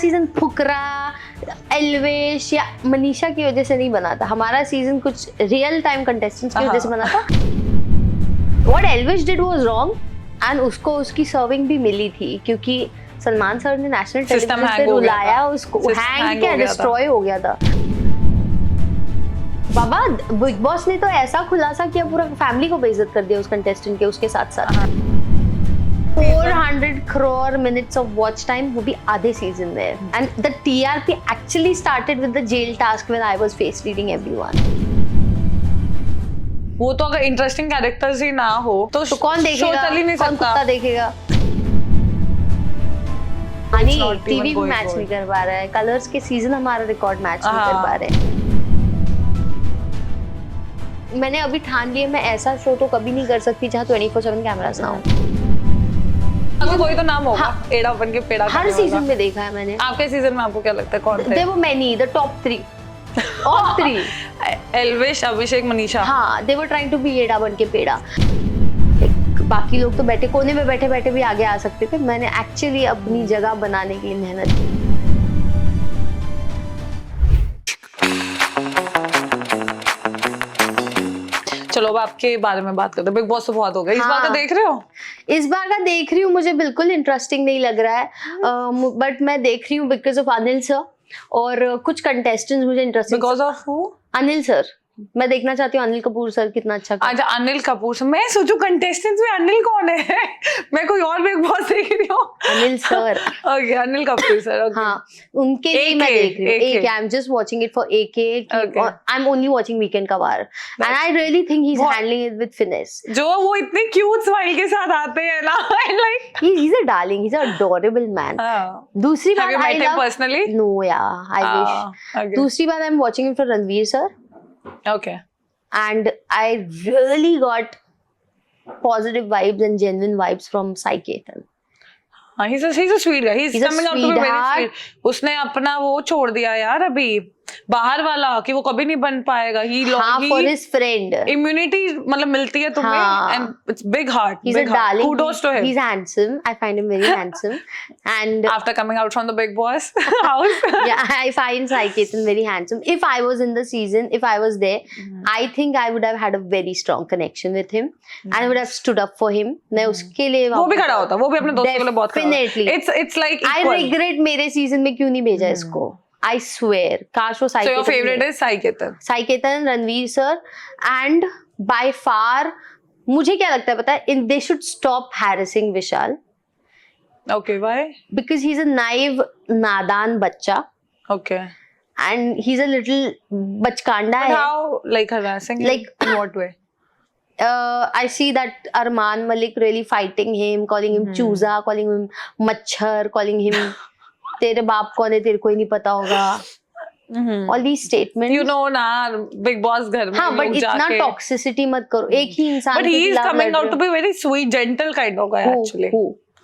Season फुकरा, एल्वेश या मनीषा की वजह से नहीं बना था, हमारा सीजन कुछ रियल टाइम कंटेस्टेंट्स की वजह से बना था। What Elvish did was wrong and उसको उसकी सर्विंग भी मिली थी क्योंकि सलमान सर ने नेशनल टेलीविजन पे रुलाया उसको, हैंग क्या डिस्ट्रॉय हो गया था। बाबा बिग बॉस ने तो ऐसा खुलासा किया, पूरा फैमिली को बेइज्जत कर दिया उस कंटेस्टेंट के उसके साथ साथ। 400 crore minutes of watch time, वो भी आधे सीजन में। And the TRP actually started with the jail task when I was face reading everyone. वो तो अगर इंटरेस्टिंग कैरेक्टर्स ही ना हो तो कौन देखेगा, शो चल ही नहीं कौन सकता। कुत्ता देखेगा। टीवी भी मैच नहीं कर पा रहा है, कलर्स के सीजन हमारा रिकॉर्ड मैच नहीं कर पा रहे। मैंने अभी ठान लिया मैं ऐसा शो तो कभी नहीं कर सकती जहाँ 24/7 कैमरास ना हो। कोई तो नाम होगा। एड़ा बन के पेड़ा हर सीजन में देखा है मैंने। आपके सीजन में आपको क्या लगता है कौन थे? They were many, the top 3 of 3. Elvish, अभिषेक, मनीषा। हाँ, they were trying to be एड़ा बन के पेड़ा। बाकी लोग तो बैठे कोने में बैठे बैठे भी आगे आ सकते थे, मैंने एक्चुअली अपनी जगह बनाने के लिए मेहनत की। चलो अब आपके बारे में बात करते हैं। बिग बॉस तो बहुत हो गया। इस बार का देख रहे हो? इस बार का देख रही हूँ, मुझे बिल्कुल इंटरेस्टिंग नहीं लग रहा है, बट मैं देख रही हूँ बिकॉज ऑफ अनिल सर और कुछ कंटेस्टेंट्स मुझे interesting. Because of who? Anil sir, मैं देखना चाहती हूँ अनिल कपूर सर कितना अच्छा। अच्छा, अनिल कपूर सर। मैं सोचूं कंटेस्टेंट्स में अनिल कौन है? मैं कोई और बिग बॉस देख रही हूँ। Anil sir. Okay, Anil Kapoor sir. Okay, हाँ, उनके लिए मैं देख रही हूँ। AK, I am just watching it for AK। I am only watching weekend कवार and I really think he is handling it with finesse. जो वो इतने क्यूट स्माइल के साथ आते हैं ना, like he is a darling, he is a adorable man. दूसरी बात आई लव पर्सनली, नो या आई विश। दूसरी बात I am watching it for Ranveer sir. Okay, and I really got positive vibes and genuine vibes from Sai Ketan. he's a sweet guy. He's coming out to be very sweet. उसने अपना वो छोड़ दिया यार अभी बाहर वाला कि वो कभी नहीं बन पाएगा। हाँ, for his friend. Immunity मतलब मिलती है तुम्हें, and it's big heart. He's a darling. Kudos to him. He's handsome. I find him very handsome. And after coming out from the Big Boss house, yeah, I find Sai Ketan very handsome. If I was in the season, if I was there, I think I would have had a very strong connection with him, and I would have stood up for him. मैं उसके लिए वो भी खड़ा होता, वो भी अपने दोस्तों के लिए बहुत खड़ा होता। Definitely. It's like equal. I regret मेरे season में क्यों नहीं भेजा इसको। I swear, काश वो Sai Ketan। So your favorite is Sai Ketan? Sai Ketan, Ranveer sir, and by far, मुझे क्या लगता है पता है? They should stop harassing Vishal. Okay, why? Because he's a naive, नादान बच्चा. Okay. And he's a little बचकांडा है. How, like harassing? Like in what way? I see that Arman Malik really fighting him, calling him चूजा, calling him मच्छर, calling him तेरे बाप कौन है तेरे को ही नहीं पता होगा। All these statements. You know ना, Big Boss घर में हाँ, but लोग इतना जाके toxicity मत करो। एक ही इंसान But he is coming out to be very sweet, gentle kind of guy actually. Who?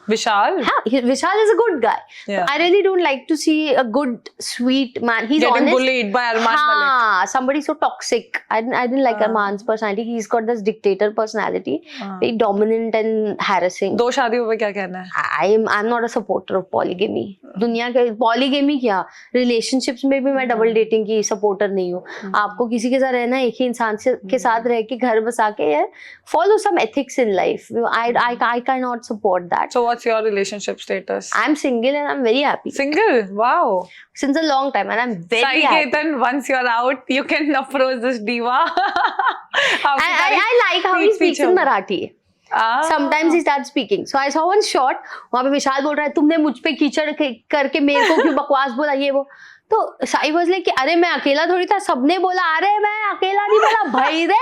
Vishal? हाँ, Vishal is a good guy. Yeah. I really don't like to see a good, sweet man. He's getting honest. bullied by Arman Malik. हाँ, somebody so toxic. I didn't like Arman's personality. He's got this dictator personality, very dominant and harassing. दो शादियों पे क्या कहना है? I'm not a supporter of polygamy. दुनिया के polygamy क्या? Relationships में भी मैं double dating की supporter नहीं हूँ। आपको किसी के साथ रहना है, एक ही इंसान के साथ रह के घर बसा के यार, follow some ethics in life. I cannot support that. So what's your relationship status? I'm single and I'm very happy. Single? Wow. Since a long time, and I'm very Sai happy. Ketan, once you're out, you can approach this diva. I like how he speaks in Marathi. Sometimes he starts speaking. So I saw one shot, वहाँ पे विशाल बोल रहा है तुमने मुझ पे कीचड़ करके मेरे को क्यों बकवास बोला ये वो। तो साई वाज लाइक अरे मैं अकेला थोड़ी था, सबने बोला अरे मैं अकेला नहीं बोला भाई रे।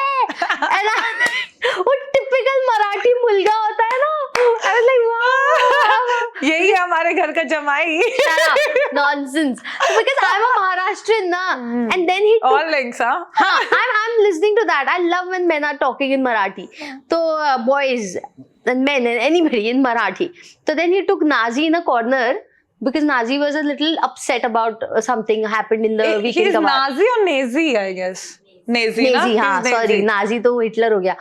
वो टिपिकल मराठी मुलगा होता है ना। I was like wow. यही है हमारे घर का जमाई। Nonsense. Because I'm a Maharashtrian na. And then he took... All links, huh? I'm listening to that. I love when men are talking in Marathi. So boys and men and anybody in Marathi. So then he took Nazi in a corner. Because Nazi was a little upset about something happened in the weekend. He's Nazi or Nazi, I guess. Nazi, हाँ, sorry, Nazi तो Hitler हो गया।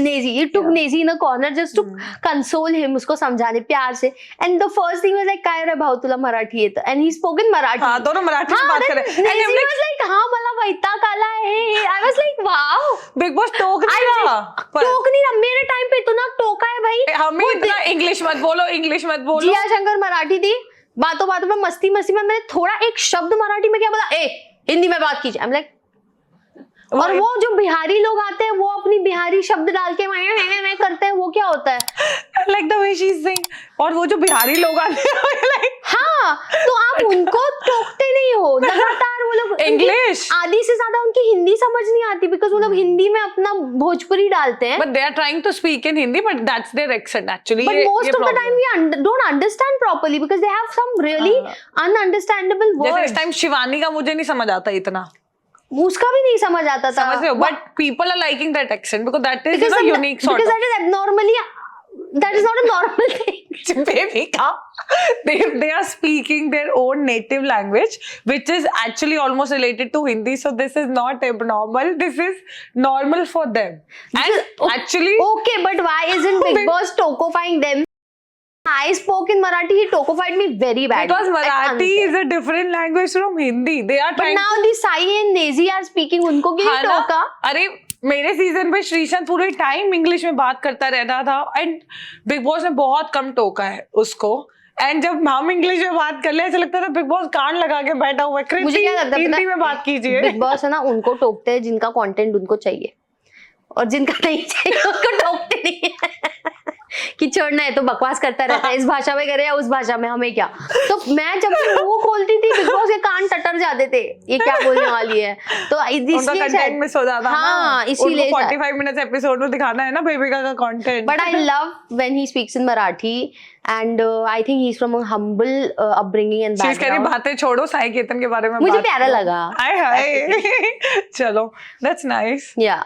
Nazi. He took Nazi in a corner just to console him, उसको समझाने प्यार से. And the first thing was like, काय रे भाऊ तुला मराठी येतं. And he spoke in Marathi. हाँ, दोनों मराठी में बात कर रहे हैं. And Nazi was like, हाँ मला वैताग आला है. I was like, wow. Bigg Boss talk नहीं रहा. टोक नहीं रहा. मेरे टाइम पे इतना टोका है भाई. हमें इतना इंग्लिश मत बोलो, इंग्लिश मत बोलो. जिया शंकर मराठी थी. बातों बातों में मस्ती मस्ती में मैंने थोड़ा एक शब्द मराठी में क्या बोला, ए हिंदी में बात कीजिए. I'm like, और वो जो बिहारी लोग आते हैं वो अपनी बिहारी शब्द डाल के मैं करते हैं, वो क्या होता है? Like the way she's saying. और वो जो बिहारी लोग आते हैं like, हाँ, तो आप उनको टोकते नहीं हो. लगातार वो लोग इंग्लिश आधी से ज्यादा उनकी हिंदी समझ नहीं आती, बिकॉज वो लोग हिंदी में अपना भोजपुरी डालते हैं. But they are trying to speak in Hindi, but that's their accent actually. But most of the time we don't understand properly because they have some really ununderstandable words. जैसे इस टाइम शिवानी का मुझे नहीं समझ आता इतना. उसका भी नहीं समझ आता था. समझ रहे हो? But people are liking that accent because that is a unique sort because of. that is abnormally. That is not a normal thing. Baby ka, they are speaking their own native language, which is actually almost related to Hindi. So this is not abnormal. This is normal for them. And actually, okay, but why isn't Big Boss tokofying them? I spoke in Marathi. He tokofied me very badly. because Marathi is a different language from Hindi. They are But trying. now the Sai and Nazi are speaking. उनको क्यों हाँ ना? टोका? अरे मेरे season पे श्रीशांत पूरे time English में बात करता रहता था एंड बिग बॉस ने बहुत कम टोका है उसको. एंड जब हम इंग्लिश में बात कर ले ऐसा लगता था बिग बॉस कान लगा के बैठा हुआ है. मुझे क्या लगता है हिंदी में बात कीजिए. बिग बॉस है ना, उनको टोकते हैं जिनका कंटेंट उनको चाहिए, और जिनका नहीं चाहिए उसको टोकते नहीं है. कि छोड़ना है तो बकवास करता रहता है, इस भाषा में करे या उस भाषा में, हमें क्या. तो मैं जब भी मुंह खोलती थी बिग बॉस के कान टटर जाते थे, ये क्या बोलने वाली है. तो इसलिए कंटेंट मिस हो जाता है. हाँ, इसीलिए 45 मिनट्स एपिसोड में दिखाना है ना बेबिका का content. But I love when he speaks in Marathi and I think he is from a humble upbringing and चीज करी बातें छोड़ो, साई केतन के बारे में मुझे बात प्यारा करो. लगा. हाय हाय. चलो दैट्स नाइस. या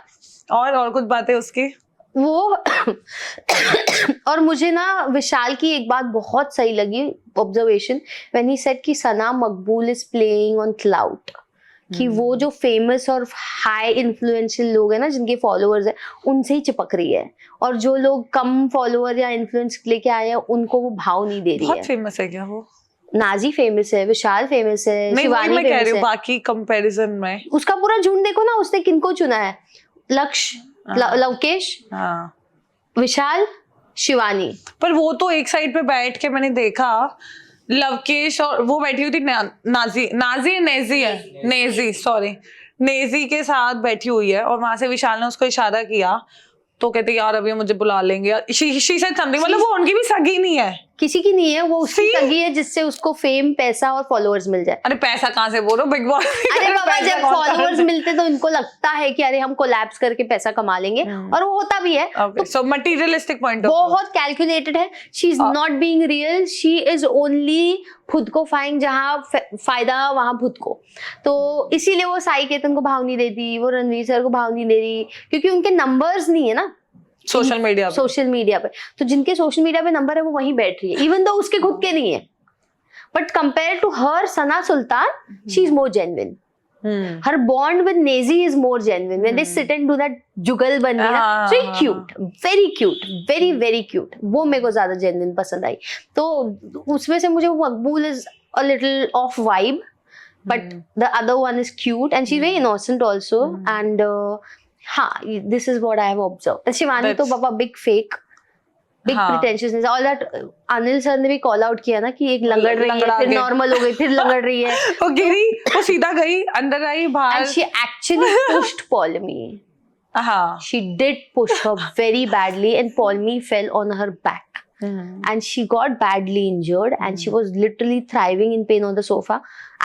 और कुछ बातें उसकी वो और मुझे ना विशाल की एक बात बहुत सही लगी ऑब्जर्वेशन, व्हेन ही सेड कि सना मकबूल इज प्लेइंग ऑन क्लाउड. कि वो जो फेमस और हाई इन्फ्लुएंशियल लोग हैं ना, जिनके फॉलोअर्स हैं, उनसे ही चिपक रही है, और जो लोग कम फॉलोअर या इन्फ्लुएंस लेके आए हैं उनको वो भाव नहीं दे रही है. बहुत फेमस है क्या वो? नाजी फेमस है, विशाल फेमस है, शिवानी मैं कह रही फेमस हूँ है. बाकी कंपैरिजन में उसका पूरा झुंड देखो ना, उसने किनको चुना है. लक्ष्य, लवकेश, विशाल, शिवानी. पर वो तो एक साइड पे बैठ के मैंने देखा लवकेश और वो बैठी हुई थी नेजी के साथ बैठी हुई है, और वहां से विशाल ने उसको इशारा किया तो कहते यार अभी मुझे बुला लेंगे. शी सेड समथिंग, मतलब वो उनकी भी सगी नहीं है, किसी की नहीं है, वो उसकी सगी है जिससे उसको फेम, पैसा और फॉलोअर्स मिल जाए. अरे पैसा कहाँ से बोलो बिग बॉस. अरे बाबा, जब फॉलोअर्स मिलते तो इनको लगता है कि अरे हम कोलैप्स करके पैसा कमा लेंगे, और वो होता भी है. तो सो मटेरियलिस्टिक पॉइंट बहुत कैलकुलेटेड है. She is not being real, she is only खुद को फाइन, जहाँ फायदा वहां खुद को. तो इसीलिए वो साई केतन को भाव नहीं देती, वो रणवीर सर को भाव नहीं दे रही, क्योंकि उनके नंबर्स नहीं है ना सोशल मीडिया पे. तो जिनके सोशल मीडिया पे नंबर है वो वहीं बैठ रही है, इवन दो उसके खुद के नहीं है. But compare to her Sana Sultan, she is more genuine. Her bond with Naezy is more genuine. When they sit and do that jugalbandi, so cute, very very cute. वो मेरे को ज्यादा जेन्युइन पसंद आई. तो उसमें से मुझे वो Maqbool is a little of vibe, but the other one is cute and she is very innocent also. And हाँ, this is what I have observed. Shivani तो पापा big fake, big pretentiousness, all that. Anil sir ने भी call out किया ना कि एक लंगड़ रही है, फिर नॉर्मल हो गई, फिर लंगड़ रही है. वो गिरी, वो सीधा गई, अंदर आई, बाहर. And she actually pushed Polmy. She did push her very badly, and Polmy fell on her back. And she got badly injured, and she was literally thriving in pain on the sofa.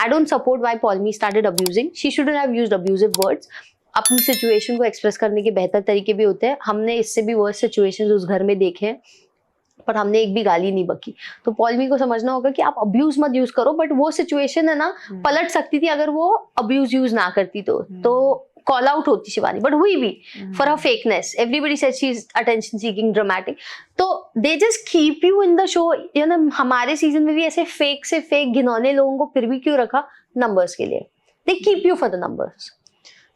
I don't support why Polmy started abusing. She shouldn't have used abusive words. अपनी situation को express करने के बेहतर तरीके भी होते हैं. हमने इससे भी वर्स्ट सिचुएशंस उस घर में देखे हैं, पर हमने एक भी गाली नहीं बकी. तो पॉलमी को समझना होगा कि आप अब्यूज मत यूज करो, बट वो सिचुएशन है ना पलट सकती थी अगर वो अब्यूज यूज ना करती. तो कॉल आउट होती शिवानी, बट हुई भी for her fakeness. Everybody said she is attention seeking, dramatic. तो they just keep you in the show. You know, हमारे सीजन में भी ऐसे फेक से फेक घिनौने लोगों को फिर भी क्यों रखा? नंबर्स के लिए. They keep you for the numbers.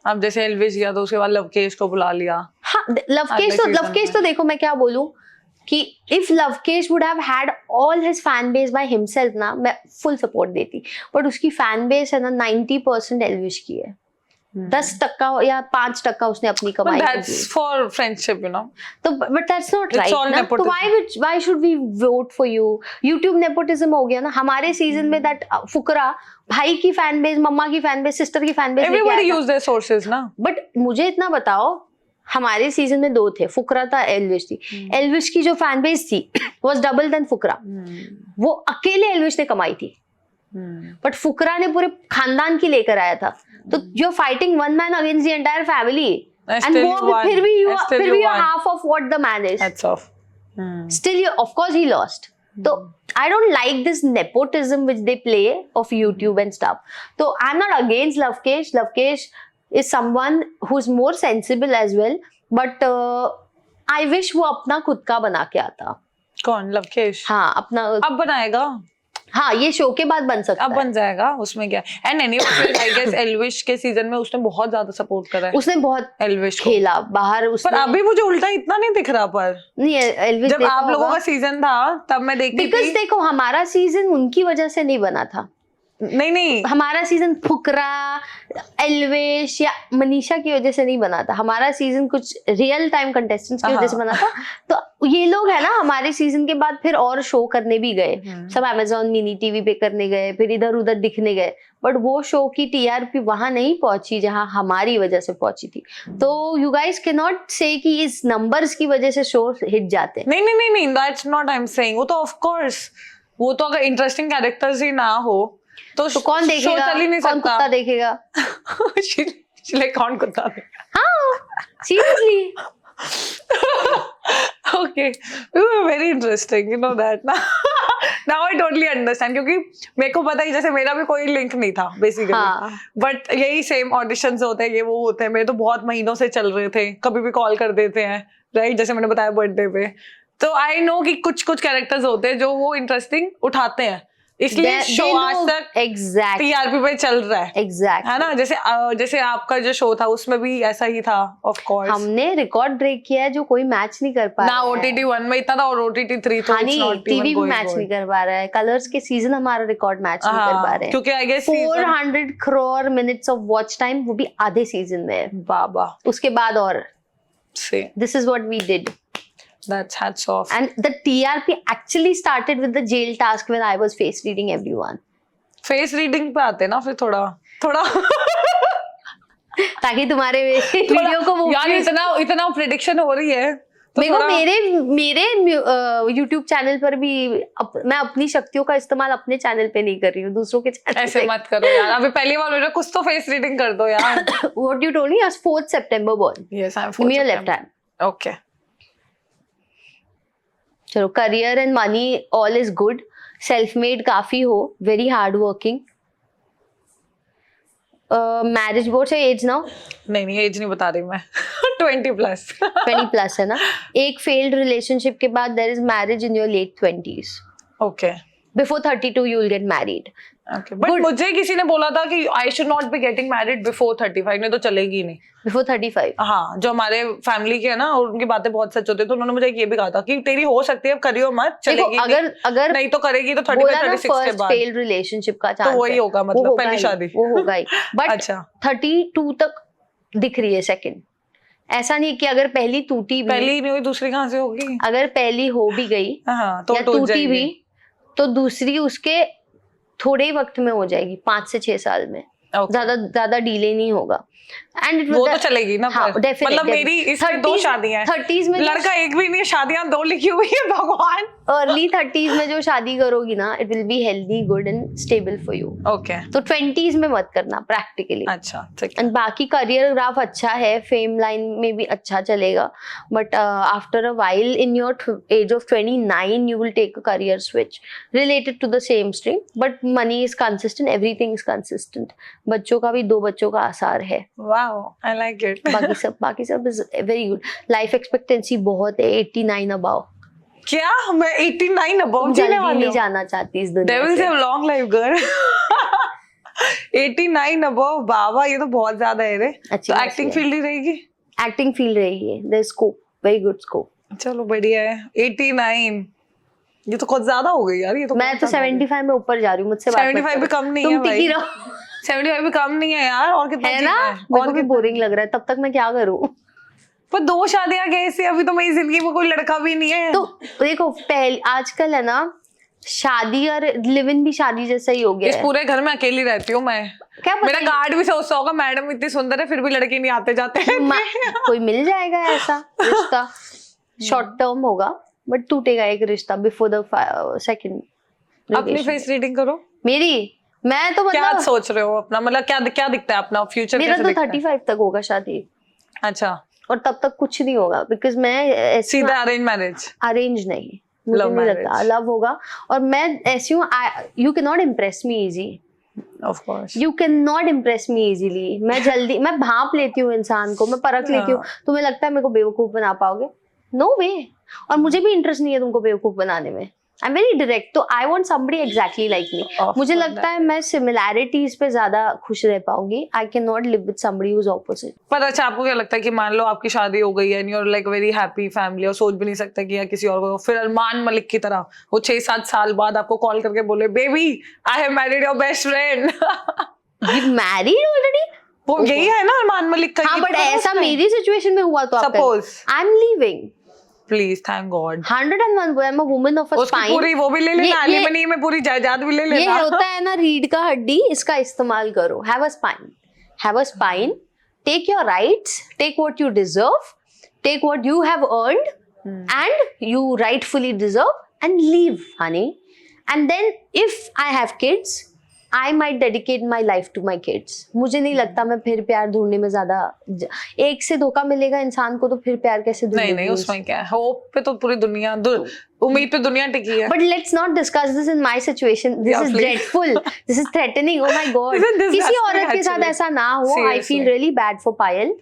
अब जैसे एल्विश गया तो उसके बाद लवकेश को बुला लिया. हाँ, लवकेश तो देखो मैं क्या बोलूं कि if Lavkesh would have had all his fan base by himself ना, मैं फुल सपोर्ट देती. बट उसकी फैन बेस है ना 90% एल्विश की है. 10% या 5% उसने अपनी कमाई. That's for friendship, you know. तो but that's not It's right all ना. तो nepotism. why should we vote for you? YouTube nepotism हो गया ना. हमारे सीजन में that फुकरा भाई की फैन बेस, मम्मा की फैन बेस, सिस्टर की fan base. Everybody use their sources ना. बट मुझे इतना बताओ, हमारे सीजन में 2 थे, फुकरा था, एल्विश थी. एल्विश की जो फैन बेस थी was double than फुकरा. वो अकेले एल्विश ने कमाई थी. बट फुकरा ने पूरे खानदान की लेकर आया था. तो you're fighting one man against the entire family. And वो फिर भी you are half of what the man is. That's off. Still, of course he lost. So I don't like this nepotism which they play of YouTube and stuff. So I'm not against Lovekesh. Lovekesh is someone who's more sensible as well. But I wish वो अपना खुद का बना के आता. कौन? लवकेश? हाँ, अपना अब बनाएगा. हाँ, ये शो के बाद बन सकता अब बन जाएगा, उसमें क्या. And anyway I guess Elvish के सीजन में उसने बहुत ज्यादा सपोर्ट करा है. उसने बहुत एल्विश खेला बाहर. उसने पर अभी मुझे उल्टा इतना नहीं दिख रहा. पर नहीं, एल्विश जब आप लोगों का सीजन था तब मैं देखती थी. बिकॉज देखो हमारा सीजन उनकी वजह से नहीं बना था. नहीं हमारा सीजन फुकरा, एल्विश या मनीषा की वजह से नहीं बना था. हमारा सीजन कुछ रियल टाइम कंटेस्टेंट्स की वजह से बना था. तो ये लोग है ना हमारे सीजन के बाद फिर और शो करने भी गए. सब Amazon मिनी टीवी पे करने गए, फिर इधर उधर दिखने गए. बट वो शो की टीआरपी वहां नहीं पहुंची जहां हमारी वजह से पहुंची थी. तो यू गाइस कैन नॉट से कि इस नंबर्स की वजह से शो हिट जाते. नहीं that's not I am saying. वो तो ऑफ कोर्स, वो तो अगर इंटरेस्टिंग कैरेक्टर्स ही ना हो तो कौन देखेगा? चल ही नहीं कौन सकता. कुत्ता देखेगा? कौन कुत्ता देखेगा? हाँ, seriously. Okay, we were very interesting, you know that ना. Now I totally understand, क्योंकि मेरे को पता है जैसे मेरा भी कोई लिंक नहीं था बेसिकली. हाँ. बट यही सेम ऑडिशंस होते हैं, ये वो होते हैं. मेरे तो बहुत महीनों से चल रहे थे, कभी भी कॉल कर देते हैं, राइट? जैसे मैंने बताया बर्थडे पे. तो आई नो कि कुछ कैरेक्टर्स होते हैं जो वो इंटरेस्टिंग उठाते हैं, इसलिए शो आज तक एग्जैक्ट टीआरपी पे चल रहा है. एग्जैक्ट है ना. जैसे आपका जो शो था उसमें भी ऐसा ही था. ऑफ कोर्स हमने रिकॉर्ड ब्रेक किया है जो कोई मैच नहीं कर पा रहा ना. OTT 1 में इतना था और OTT 3 तो it's not टीवी भी मैच नहीं कर पा रहा है. कलर्स के सीजन हमारा रिकॉर्ड मैच नहीं कर पा रहे हैं, क्योंकि I guess 400 crore minutes of watch time, वो भी आधे सीजन में. बाबा. उसके बाद और this is what we did. That's hats off. And the TRP actually started with the jail task when I was face reading everyone. Face reading पे आते ना फिर थोड़ा ताकि तुम्हारे वीडियो को वो यार इतना प्रेडिक्शन हो रही है तो मेरे YouTube चैनल पर भी मैं अपनी शक्तियों का इस्तेमाल अपने चैनल पे नहीं कर रही हूँ, दूसरों के चैनल. ऐसे मत करो यार. अभी पहली बार मेरा कुछ तो फेस रीडिंग कर दो यार. What you told me, I was 4th September born. Yes, I'm 4th Give me your September. left hand. Okay. चलो, career and money all is good. Self made काफी हो, very hard working. Marriage board से as now नहीं as नहीं बता रही मैं. 20+ है ना. एक फेल्ड रिलेशनशिप के बाद there is marriage in your late 20s. Okay. Before 32 you will get married. Okay, but मुझे किसी ने बोला था कि I should not be getting married before 35. नहीं तो चलेगी नहीं. Before 35. हाँ, जो हमारे फैमिली के है ना, और उनकी बातें बहुत सच होती है, तो उन्होंने मुझे ये भी कहा था कि तेरी हो सकती है, अब करियो मत, चलेगी अगर नहीं तो करेगी तो 35-36 के बाद. फेल्ड रिलेशनशिप का चांस तो वही होगा, मतलब पहली शादी वो होगा ही. बट अच्छा 32 तक दिख रही है सेकंड. ऐसा नहीं कि अगर पहली टूटी भी, पहली नहीं हुई दूसरी कहाँ से होगी. अगर पहली हो भी गई तो टूटी भी तो दूसरी उसके थोड़े ही वक्त में हो जाएगी, 5 से 6 साल में. ज्यादा डिले नहीं होगा. एंड वो तो चलेगी ना. हाँ, मतलब मेरी इसमें 2 शादियां हैं. 30s में लड़का एक भी नहीं, शादियां 2 लिखी हुई है. भगवान. अर्ली 30s में जो शादी करोगी ना, it will be healthy, good and stable for you. Okay. तो 20s में मत करना प्रैक्टिकली. अच्छा ठीक है. एंड बाकी करियर ग्राफ अच्छा है, फेम लाइन में भी अच्छा चलेगा. But after a while in your age of 29 you will take a career switch related to the same stream. But money is consistent, everything is consistent. बच्चों का भी 2 बच्चों का आसार है. Wow, I like it. बाकी सब is very good. Life expectancy बहुत है, 89 अबव. क्या मैं 89 अबव जीने वाली हूं? नहीं जाना चाहती इस दुनिया Devils have long life, girl. 89 above, बाबा ये तो बहुत ज्यादा है रे। अच्छी तो खासी एक्टिंग है। फील्ड ही रहेगी। एक्टिंग फील्ड रही है, there scope, very good scope. चलो बढ़िया है। 89 ये तो कुछ ज्यादा हो गई यार, ये तो मैं तो 75 में ऊपर जा रही हूँ, मुझसे बात मत 75 भी करो। कम नहीं तुम है भाई। टिकी रहो 75 भी कम नहीं है यार, और कितना है ना, जीना है? मेरे और को भी कितना? बोरिंग लग रहा है, तब तक मैं क्या करूँ। पर 2 शादियां कैसे, अभी तो मेरी जिंदगी में कोई लड़का भी नहीं है। तो देखो पहले आजकल है ना, शादी और लिव इन भी शादी जैसा ही हो गया इस है। पूरे घर में अकेली रहती हूँ मैं। क्या पता मेरा गार्ड भी सोचता होगा मैडम इतनी सुंदर है फिर भी लड़के नहीं आते जाते हैं। कोई मिल जाएगा ऐसा रिश्ता, शॉर्ट टर्म होगा बट टूटेगा एक रिश्ता बिफोर द सेकंड। अपनी फेस रीडिंग करो। मेरी, मैं तो क्या मतलब सोच रहे हो अपना, मतलब क्या क्या दिखता है अपना फ्यूचर? मेरा कैसे तो दिखता है? 35 तक होगा शादी, अच्छा, और तब तक कुछ नहीं होगा बिकॉज मैं सीधा अरेंज मैरिज? अरेंज नहीं, मुझे Love नहीं लगता marriage. लव होगा। और मैं ऐसी हूँ, you can not impress me easy, of course. You can not impress me easily. मैं जल्दी, मैं भांप लेती हूँ इंसान को, मैं परख लेती हूँ। तुम्हें लगता है मेरे को बेवकूफ बना पाओगे? नो वे। और मुझे भी इंटरेस्ट नहीं है तुमको बेवकूफ बनाने में। आई एम वेरी डायरेक्ट, तो I want somebody exactly like me. मुझे लगता है मैं सिमिलैरिटीज पे ज्यादा खुश रह पाऊंगी। I can not live with somebody who is opposite. पर अच्छा, आपको क्या लगता है कि मान लो आपकी शादी हो गई है and you are like very happy family, और सोच भी नहीं सकता कि यार किसी और को, फिर अरमान मलिक की तरह वो 6-7 साल बाद आपको कॉल करके बोले baby I have married your best friend. You married already? वो यही है ना अरमान मलिक का। हाँ, बट ऐसा मेरी सिचुएशन में हुआ तो आप Suppose. I am leaving. Please, thank God. 101 I am a woman of a उसकी स्पाइन। पूरी वो भी ले लेना, एलिमनी में पूरी जायदाद भी ले ये लेना। होता है ना रीढ़ का हड्डी, इसका इस्तेमाल करो। Have a spine, take your rights, take what you deserve, take what you have earned and you rightfully deserve and leave honey. And then if I have kids, I might dedicate my life to my kids. मुझे नहीं लगता मैं फिर प्यार ढूंढने में ज्यादा, एक से धोखा मिलेगा इंसान को तो फिर प्यार कैसे ढूंढेगी? नहीं, उसमें क्या है, होप पे तो पूरी दुनिया, उम्मीद पे दुनिया टिकी है। But let's not discuss this in my situation. This Yeah, is please. dreadful. This is threatening. Oh my God. This is disgusting, किसी औरत के साथ actually. ऐसा ना हो. I Seriously. feel really bad for पायल.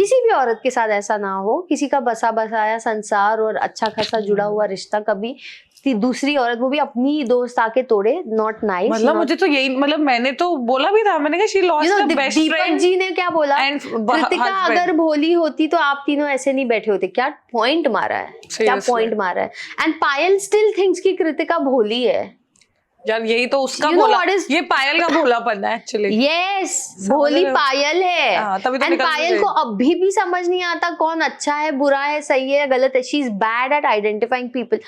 किसी भी औरत के साथ ऐसा ना हो. किसी का बसा बसाया संसार और अच्छा खासा जुड़ा हुआ रिश्ता कभी दूसरी औरत, वो भी अपनी दोस्त आके तोड़े. Not nice. मतलब मुझे तो यही, मतलब मैंने तो बोला भी था, मैंने कहा she lost her best Deepak friend जी ने क्या बोला? and Kritika husband. अगर भोली होती तो आप तीनों ऐसे नहीं बैठे होते. क्या पॉइंट मारा है, क्या Seriously. पॉइंट मारा है. एंड पायल स्टिल थिंक्स कि कृतिका भोली है. यार यही तो उसका You know बोला, what is- ये पायल का भोलापन है एक्चुअली। यस, भोली पायल है. हाँ, तभी तो एंड निकल पायल गई। को अभी भी समझ नहीं आता कौन अच्छा है, बुरा है, सही है, गलत है. She is bad at identifying people.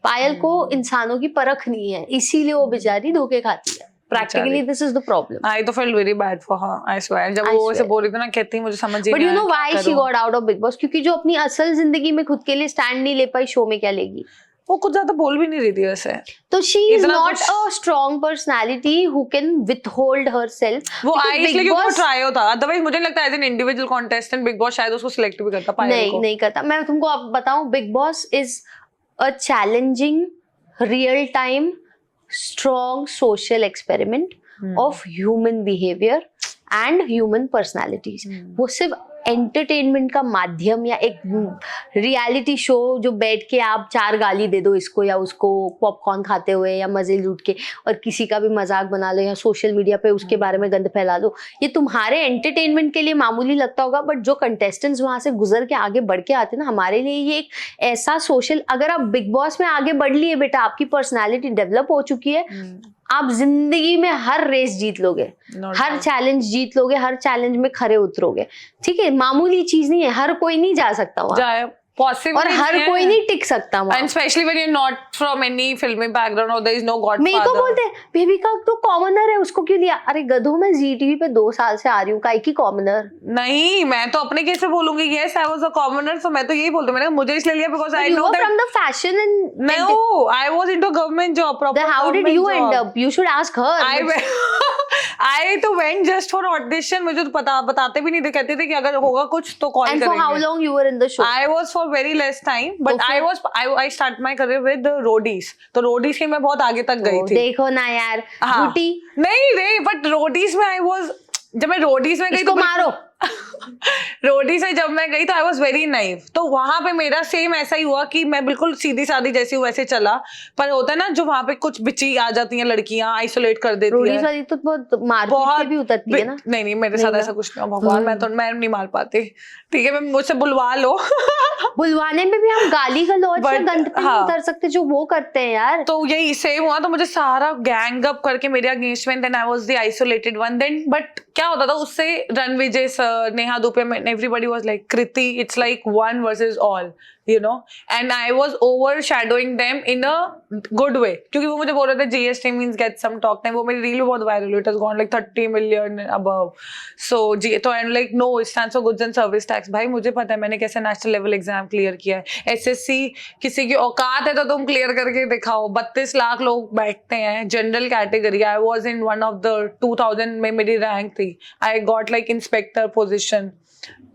Payal को इंसानों की परख नहीं है, इसीलिए वो बेचारी धोखे खाती है. Practically this is the problem. I तो felt very bad for her, I swear. जब वो ऐसे बोल रही थी ना, कहती मुझे समझ ही बट नहीं यू नो आया व्हाई क्या शी करूं। Got out of big boss? क्योंकि जो अपनी असल जिंदगी में खुद के लिए स्टैंड नहीं ले पाई, शो में क्या लेगी? वो कुछ ज्यादा बोल भी नहीं रही थी वैसे। तो शी इज इतना नॉट कुछ- a strong personality who can withhold herself. वो आई इसलिए क्योंकि वो ट्राई होता, अदरवाइज मुझे नहीं लगता as an individual contestant Bigg Boss शायद उसको सिलेक्ट भी करता पायल नहीं को। नहीं करता. मैं तुमको अब बताऊं, big boss is a challenging real time strong social experiment of human behaviour and human personalities. वो सिर्फ एंटरटेनमेंट का माध्यम या एक रियलिटी शो जो बैठ के आप 4 गाली दे दो इसको या उसको पॉपकॉर्न खाते हुए या मजे लूट के और किसी का भी मजाक बना लो या सोशल मीडिया पे उसके बारे में गंद फैला दो, ये तुम्हारे एंटरटेनमेंट के लिए मामूली लगता होगा. बट जो कंटेस्टेंट्स वहां से गुजर के आगे बढ़ के आते हैं ना, हमारे लिए ये एक ऐसा सोशल, अगर आप बिग बॉस में आगे बढ़ लिए बेटा, आपकी पर्सनैलिटी डेवलप हो चुकी है, आप जिंदगी में हर रेस जीत लोगे, हर चैलेंज जीत लोगे, हर चैलेंज में खरे उतरोगे. ठीक है, मामूली चीज नहीं है, हर कोई नहीं जा सकता वहां, पॉसिबल और हर कोई नहीं टिक सकता वहां. And specially when you are not from any filmi background और देयर इज नो गॉडफादर. मेरे को बोलते हैं बेबी का तो कॉमनर है, उसको क्यों लिया? अरे गधो, मैं जी टीवी पे 2 साल से आ रही हूँ, काई की कॉमनर? नहीं, मैं तो अपने कैसे बोलूंगी, yes I was a commoner, so मैं तो यही बोलती हूं, मैंने मुझे इसलिए लिया because I know that from the fashion and no, I was into government job, proper. How did you end up? You should ask her. I तो went just for audition. मुझे तो बताते भी नहीं थे, कहते थे कि अगर होगा कुछ तो कॉल And करेंगे. for how long you were in the show? I was for very less time, but Okay. I start my career with the roadies. तो roadies के मैं बहुत आगे तक गई थी. देखो ना यार, हाँ. झूठी. नहीं रे, but roadies में I was, जब मैं roadies में गई इसको तो मारो. रोडी से जब मैं गई तो आई वॉज वेरी नाइव, तो वहां पे मेरा सेम ऐसा ही हुआ कि मैं बिल्कुल सीधी सादी जैसी हूँ वैसे चला, पर होता है ना जो वहां पे कुछ बिची आ जाती हैं लड़कियां, आइसोलेट कर देती रोडी है। वाली तो बहुत मारपीट पे भी उतरती है ना। नहीं मेरे साथ ऐसा कुछ नहीं हुआ, भगवान, मैं नहीं मार पाती, ठीक है, मैं मुझसे बुलवा लो। बुलवाने में भी हम गाली गलौज या गंद पे नहीं उतर सकते जो वो करते हैं यार। तो यही सेम हुआ, तो मुझे सारा गैंग अप करके मेरे अगेंस्ट में, then I was the isolated one. Then but क्या होता था उससे, Ranvijay sir, Neha Dubey, everybody was like Kriti, it's like one versus all, you know, and I was overshadowing them in a good way, क्योंकि वो मुझे बोल रहे थे GST means get some talk time, वो मेरी रील बहुत वायरल हुई, it has gone like 30 million above, so तो I'm like no, it stands for goods and service tax। भाई मुझे पता है मैंने कैसे नेशनल लेवल एग्जाम क्लियर किया है, SSC किसी की औकात है तो तुम क्लियर करके दिखाओ, 32 लाख लोग बैठते हैं, general category, I was in one of the 2000 में मेरी रैंक थी, I got like inspector position,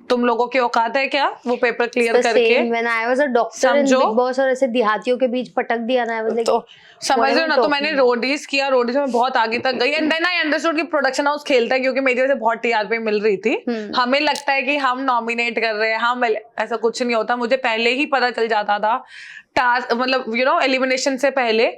तुम लोगों की औकात है क्या वो पेपर क्लियर करके? When I was a doctor in Big Boss और ऐसे देहातियों के बीच पटक दिया ना, I was like, तो समझ रहे हो ना, तो मैंने रोडीज किया, रोडीज में बहुत आगे तक गई, एंड देन आई अंडरस्टूड कि प्रोडक्शन हाउस खेलता है, क्योंकि मेरी वजह से बहुत टीआरपी मिल रही थी। हमें लगता है कि हम नॉमिनेट कर रहे हैं, हम, ऐसा कुछ नहीं होता, मुझे पहले ही पता चल जाता था, टास्क मतलब यू नो एलिमिनेशन से पहले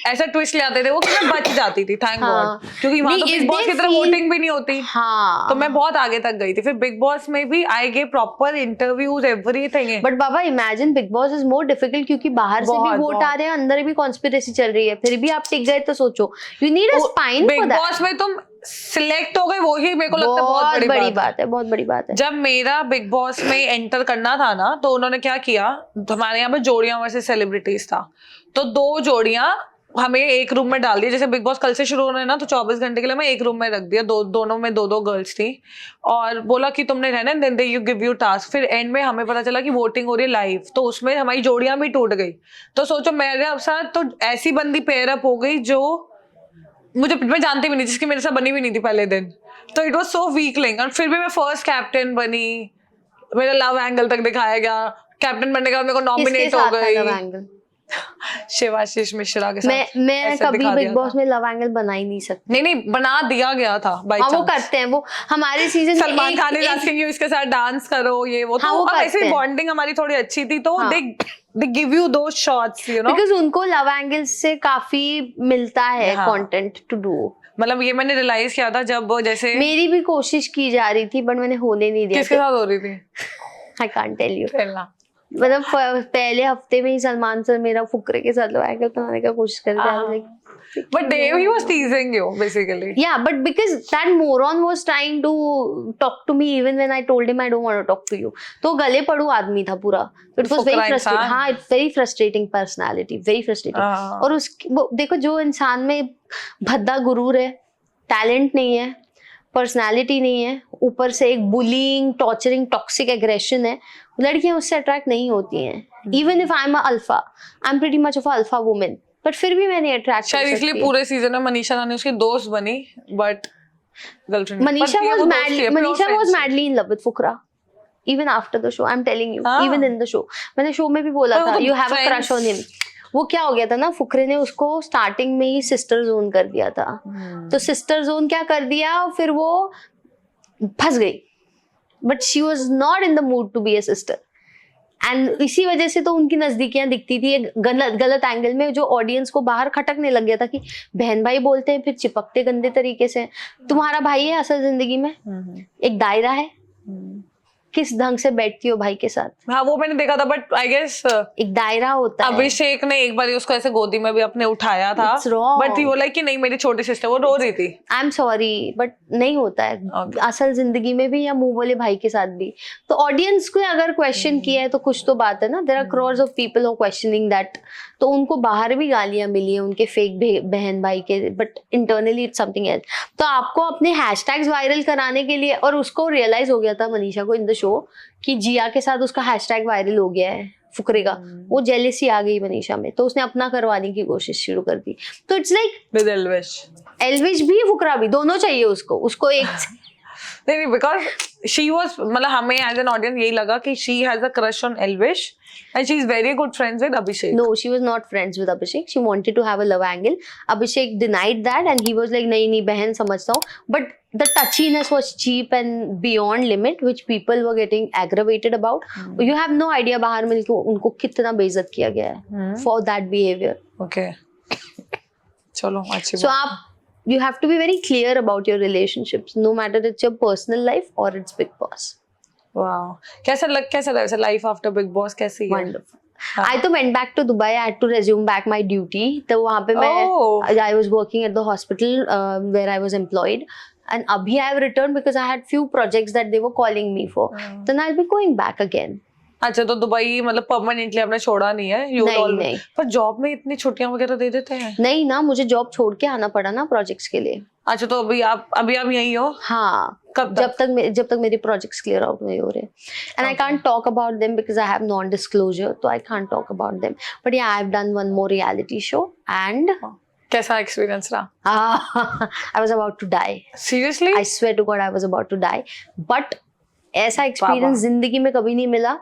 ऐसा ट्विस्ट ले आते थे वो कि मैं बच जाती थी, थैंक गॉड, क्योंकि वहां तो बिग बॉस की तरह वोटिंग भी नहीं होती। हाँ, तो मैं बहुत आगे तक गई थी, फिर बिग बॉस में भी I gave proper interviews, everything. But Baba imagine big boss is more difficult, क्योंकि बाहर से भी वोट आ रहे हैं, अंदर भी कॉन्स्पिरेसी चल रही है, फिर भी आप टिक गए, तो सोचो you need a spine for that. Big Boss में तुम सिलेक्ट हो गए, वही मेरे को लगता है बहुत बड़ी बात है, बहुत बड़ी बात है। जब मेरा बिग बॉस में एंटर करना था ना, तो उन्होंने क्या किया, हमारे यहाँ पे जोड़ियां वर्सेस सेलिब्रिटीज था, तो 2 जोड़ियां हमें एक रूम में डाल दिया, जैसे बिग बॉस कल से शुरू होना है ना, तो 24 घंटे के लिए मैं एक रूम में रख दिया, दोनों में 2 गर्ल्स थी, और बोला कि तुमने रहना, then they you give you task. फिर एंड में हमें पता चला कि वोटिंग हो रही है लाइव, तो उसमें हमारी जोड़ियां भी टूट गई, तो सोचो मेरे साथ तो ऐसी बंदी पेयर अप हो गई जो मैं जानती भी नहीं, जिसकी मेरे साथ बनी भी नहीं थी पहले दिन, तो it was so weak link, और फिर भी मैं फर्स्ट कैप्टन बनी, मेरा लव एंगल तक दिखाया गया, कैप्टन बनने के बाद मेरे को नॉमिनेट हो गई शिवाशीष मिश्रा के साथ। मैं कभी बिग बॉस में लव एंगल बना ही नहीं सकती। नहीं बना दिया गया था बाय चांस। वो करते हैं, वो हमारे season Salman Khan is asking you इसके साथ डांस करो, ये वो, तो अब ऐसे बॉन्डिंग हमारी थोड़ी अच्छी थी, तो they give you those shots, you know, because उनको लव एंगल से काफी मिलता है कंटेंट टू डू। मतलब ये मैंने रियलाइज किया था जब, जैसे मेरी भी कोशिश की जा रही थी बट मैंने होने नहीं दिया। किसके साथ हो रही थी? I can't tell you। मतलब पहले हफ्ते में ही सलमान सर मेरा फुकरे के साथ लव एंगल बनाने का कोशिश कर रहा था, but Dave, he was teasing you basically। Yeah, but because that moron was trying to talk to me even when I told him I don't want to talk to you, तो गले पड़ू आदमी था पूरा। It was very frustrating। हाँ, it's very frustrating personality, very frustrating। और देखो जो इंसान में भद्दा गुरूर है, टैलेंट नहीं है, पर्सनालिटी नहीं है, ऊपर से एक बुलिंग, टॉर्चरिंग, टॉक्सिक एग्रेशन है, लड़कियां उससे अट्रैक्ट नहीं होती हैं। Even if I am alpha, I am pretty much of alpha women, but फिर भी मैंने अट्रैक्ट शायद इसलिए पूरे सीजन में मनीषा रानी उसकी दोस्त बनी, but girlfriend Manisha was madly in love with Fukra even after the show, I'm telling you, even in the show। मैंने शो में भी बोला था you have a crush on him। वो क्या हो गया था ना, फुकरे ने उसको स्टार्टिंग में ही सिस्टर जोन कर दिया था, तो सिस्टर जोन क्या कर दिया, फिर वो फंस गई, but she was not in the mood to be a sister, and इसी वजह से तो उनकी नजदीकियां दिखती थी गलत एंगल में, जो ऑडियंस को बाहर खटकने लग गया था कि बहन भाई बोलते हैं फिर चिपकते गंदे तरीके से। तुम्हारा भाई है असल जिंदगी में, एक दायरा है, किस ढंग से बैठती हो भाई के साथ। हाँ, वो मैंने देखा था, बट आई गेस एक दायरा होता है। अभिषेक ने एक बार उसको ऐसे गोदी में भी अपने उठाया था, बट वो लाइक कि नहीं मेरी छोटी सिस्टर, वो रो रही थी। आई एम सॉरी, बट नहीं होता है असल जिंदगी में भी या मुंह बोले भाई के साथ भी। तो ऑडियंस को अगर क्वेश्चन किया है तो कुछ तो बात है ना। There are crores of people who questioning that, तो उनको बाहर भी गालियां मिली है उनके फेक बहन भाई के, but internally it's something else. तो आपको अपने हैशटैग्स वायरल कराने के लिए, और उसको रियलाइज हो गया था मनीषा को इन द शो कि जिया के साथ उसका हैशटैग वायरल हो गया है फुकरे का, वो जेलेसी आ गई मनीषा में, तो उसने अपना करवाने की कोशिश शुरू कर दी। तो इट्स लाइक विद एल्विश भी फुकरा भी दोनों चाहिए उसको एक नहीं, because she was, मतलब हमें as an audience यही लगा कि she has a crush on Elvish and she is very good friends with Abhishek. No, she was not friends with Abhishek. She wanted to have a love angle. Abhishek denied that and he was like, नहीं बहन समझता हूँ. But the touchiness was cheap and beyond limit, which people were getting aggravated about. You have no idea बाहर मिलके उनको कितना बेइज्जत किया गया है for that behavior. Okay. चलो अच्छी So you have to be very clear about your relationships, no matter it's your personal life or it's Big Boss. Wow. कैसा लगा life after Big Boss कैसी है? Wonderful. I तो went back to Dubai. I had to resume back my duty. तो वहाँ पे मैं I was working at the hospital where I was employed. And abhi I have returned because I had few projects that they were calling me for. Then I'll be going back again. अच्छा, तो Dubai मतलब permanently आपने छोड़ा नहीं है? नहीं. पर job में इतनी छुट्टियां वगैरह दे देते हैं? नहीं ना, मुझे जॉब छोड़ के आना पड़ा ना प्रोजेक्ट्स के लिए. अच्छा, तो अभी आप यहीं हो? हाँ. कब जब तक मेरे प्रोजेक्ट्स क्लियर आउट नहीं हो रहे. And I can't talk about them because I have non-disclosure, so I can't talk about them. But yeah, I've done one more reality show and कैसा एक्सपीरियंस रहा? I was about to die. Seriously? I swear to God, I was about to die. But ऐसा experience जिंदगी में कभी नहीं मिला.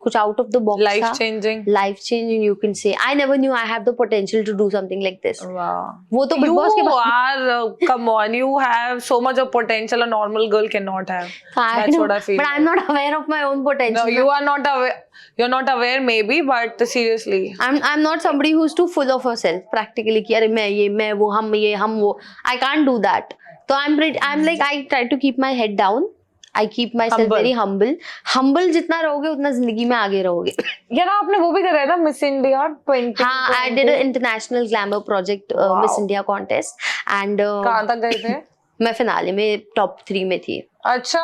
कुछ out of the box life था. Life changing, you can say. I never knew I have the potential to do something like this. Wow. वो तो Big Boss के बाद. Come on, you have so much of potential a normal girl cannot have. That's what I feel. But I'm not aware of my own potential. No, you are not aware. You're not aware, maybe, but seriously. I'm not somebody who's too full of herself. Practically, कि अरे मैं वो हम वो. I can't do that. So I'm like I try to keep my head down. I keep myself very humble. Humble जितना रहोगे उतना जिंदगी में आगे रहोगे. यार आपने वो भी करा है ना Miss India 20. हाँ, I did an international glamour project, Miss India contest and कहाँ तक गए थे? मैं फिनाले में top 3 में थी. अच्छा,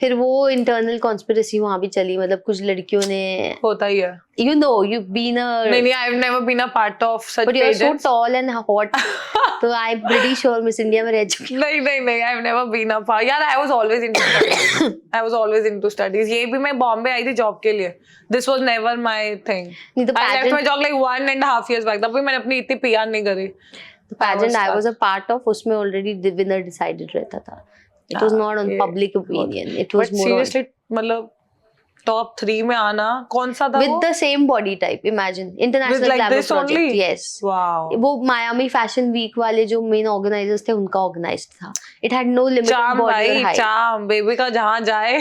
फिर वो इंटरनल कॉन्स्पिरेसी वहाँ भी चली. मतलब कुछ लड़कियों ने होता ही है. You know, you've been a नहीं, I've never been a part of such but you're pageants. so tall and hot. तो I'm pretty sure Miss India में रह चुकी. नहीं, I've never been a part. यार, I was always into studies. I was always into studies. ये भी मैं बॉम्बे आई थी जॉब के लिए. This was never my thing. नहीं तो I left my job like 1.5 years back. तब भी मैंने अपनी इतनी PR नहीं करी. The pageant I was a part of, उसमें already the winner decided रहता था. It was not on public opinion. It was more seriously मतलब top 3 में आना कौन सा था? With the same body type. Imagine international glamour project. Only? Yes. Wow. वो Miami Fashion Week वाले जो main organizers थे उनका organized था. It had no limit on body or height. चाम बेबी का जहाँ जाए.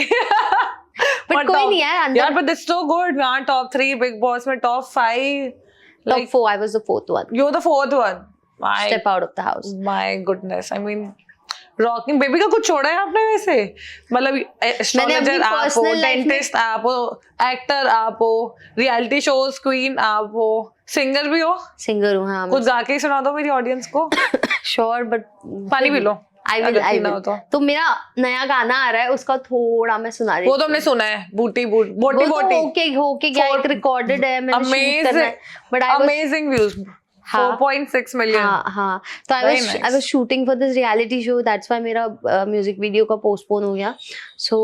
But कोई नहीं है यार, but it's so good. यहाँ top 3 Big Boss में top 5. Top 4. I was the 4th one. You're the 4th one. Step out of the house. My goodness. I mean, rocking baby का कुछ छोड़ा है आपने वैसे? मतलब एस्ट्रोलॉजर आप हो, डेंटिस्ट आप हो, एक्टर आप हो, रियलिटी शोज क्वीन आप हो, सिंगर भी हो? सिंगर हूँ हाँ. कुछ गा के ही सुना दो मेरी ऑडियंस को. श्योर बट पानी पी लो. I will. तो मेरा नया गाना आ रहा है उसका थोड़ा मैं सुना रही हूँ. वो तो हमने सुना है. बोटी होके क्या एक रिकॉर्डेड है. मैंने शूट करना है. But I was amazing views. 4.6 million. हाँ. तो I was shooting for this reality show. That's why मेरा music video का postpone हो गया. So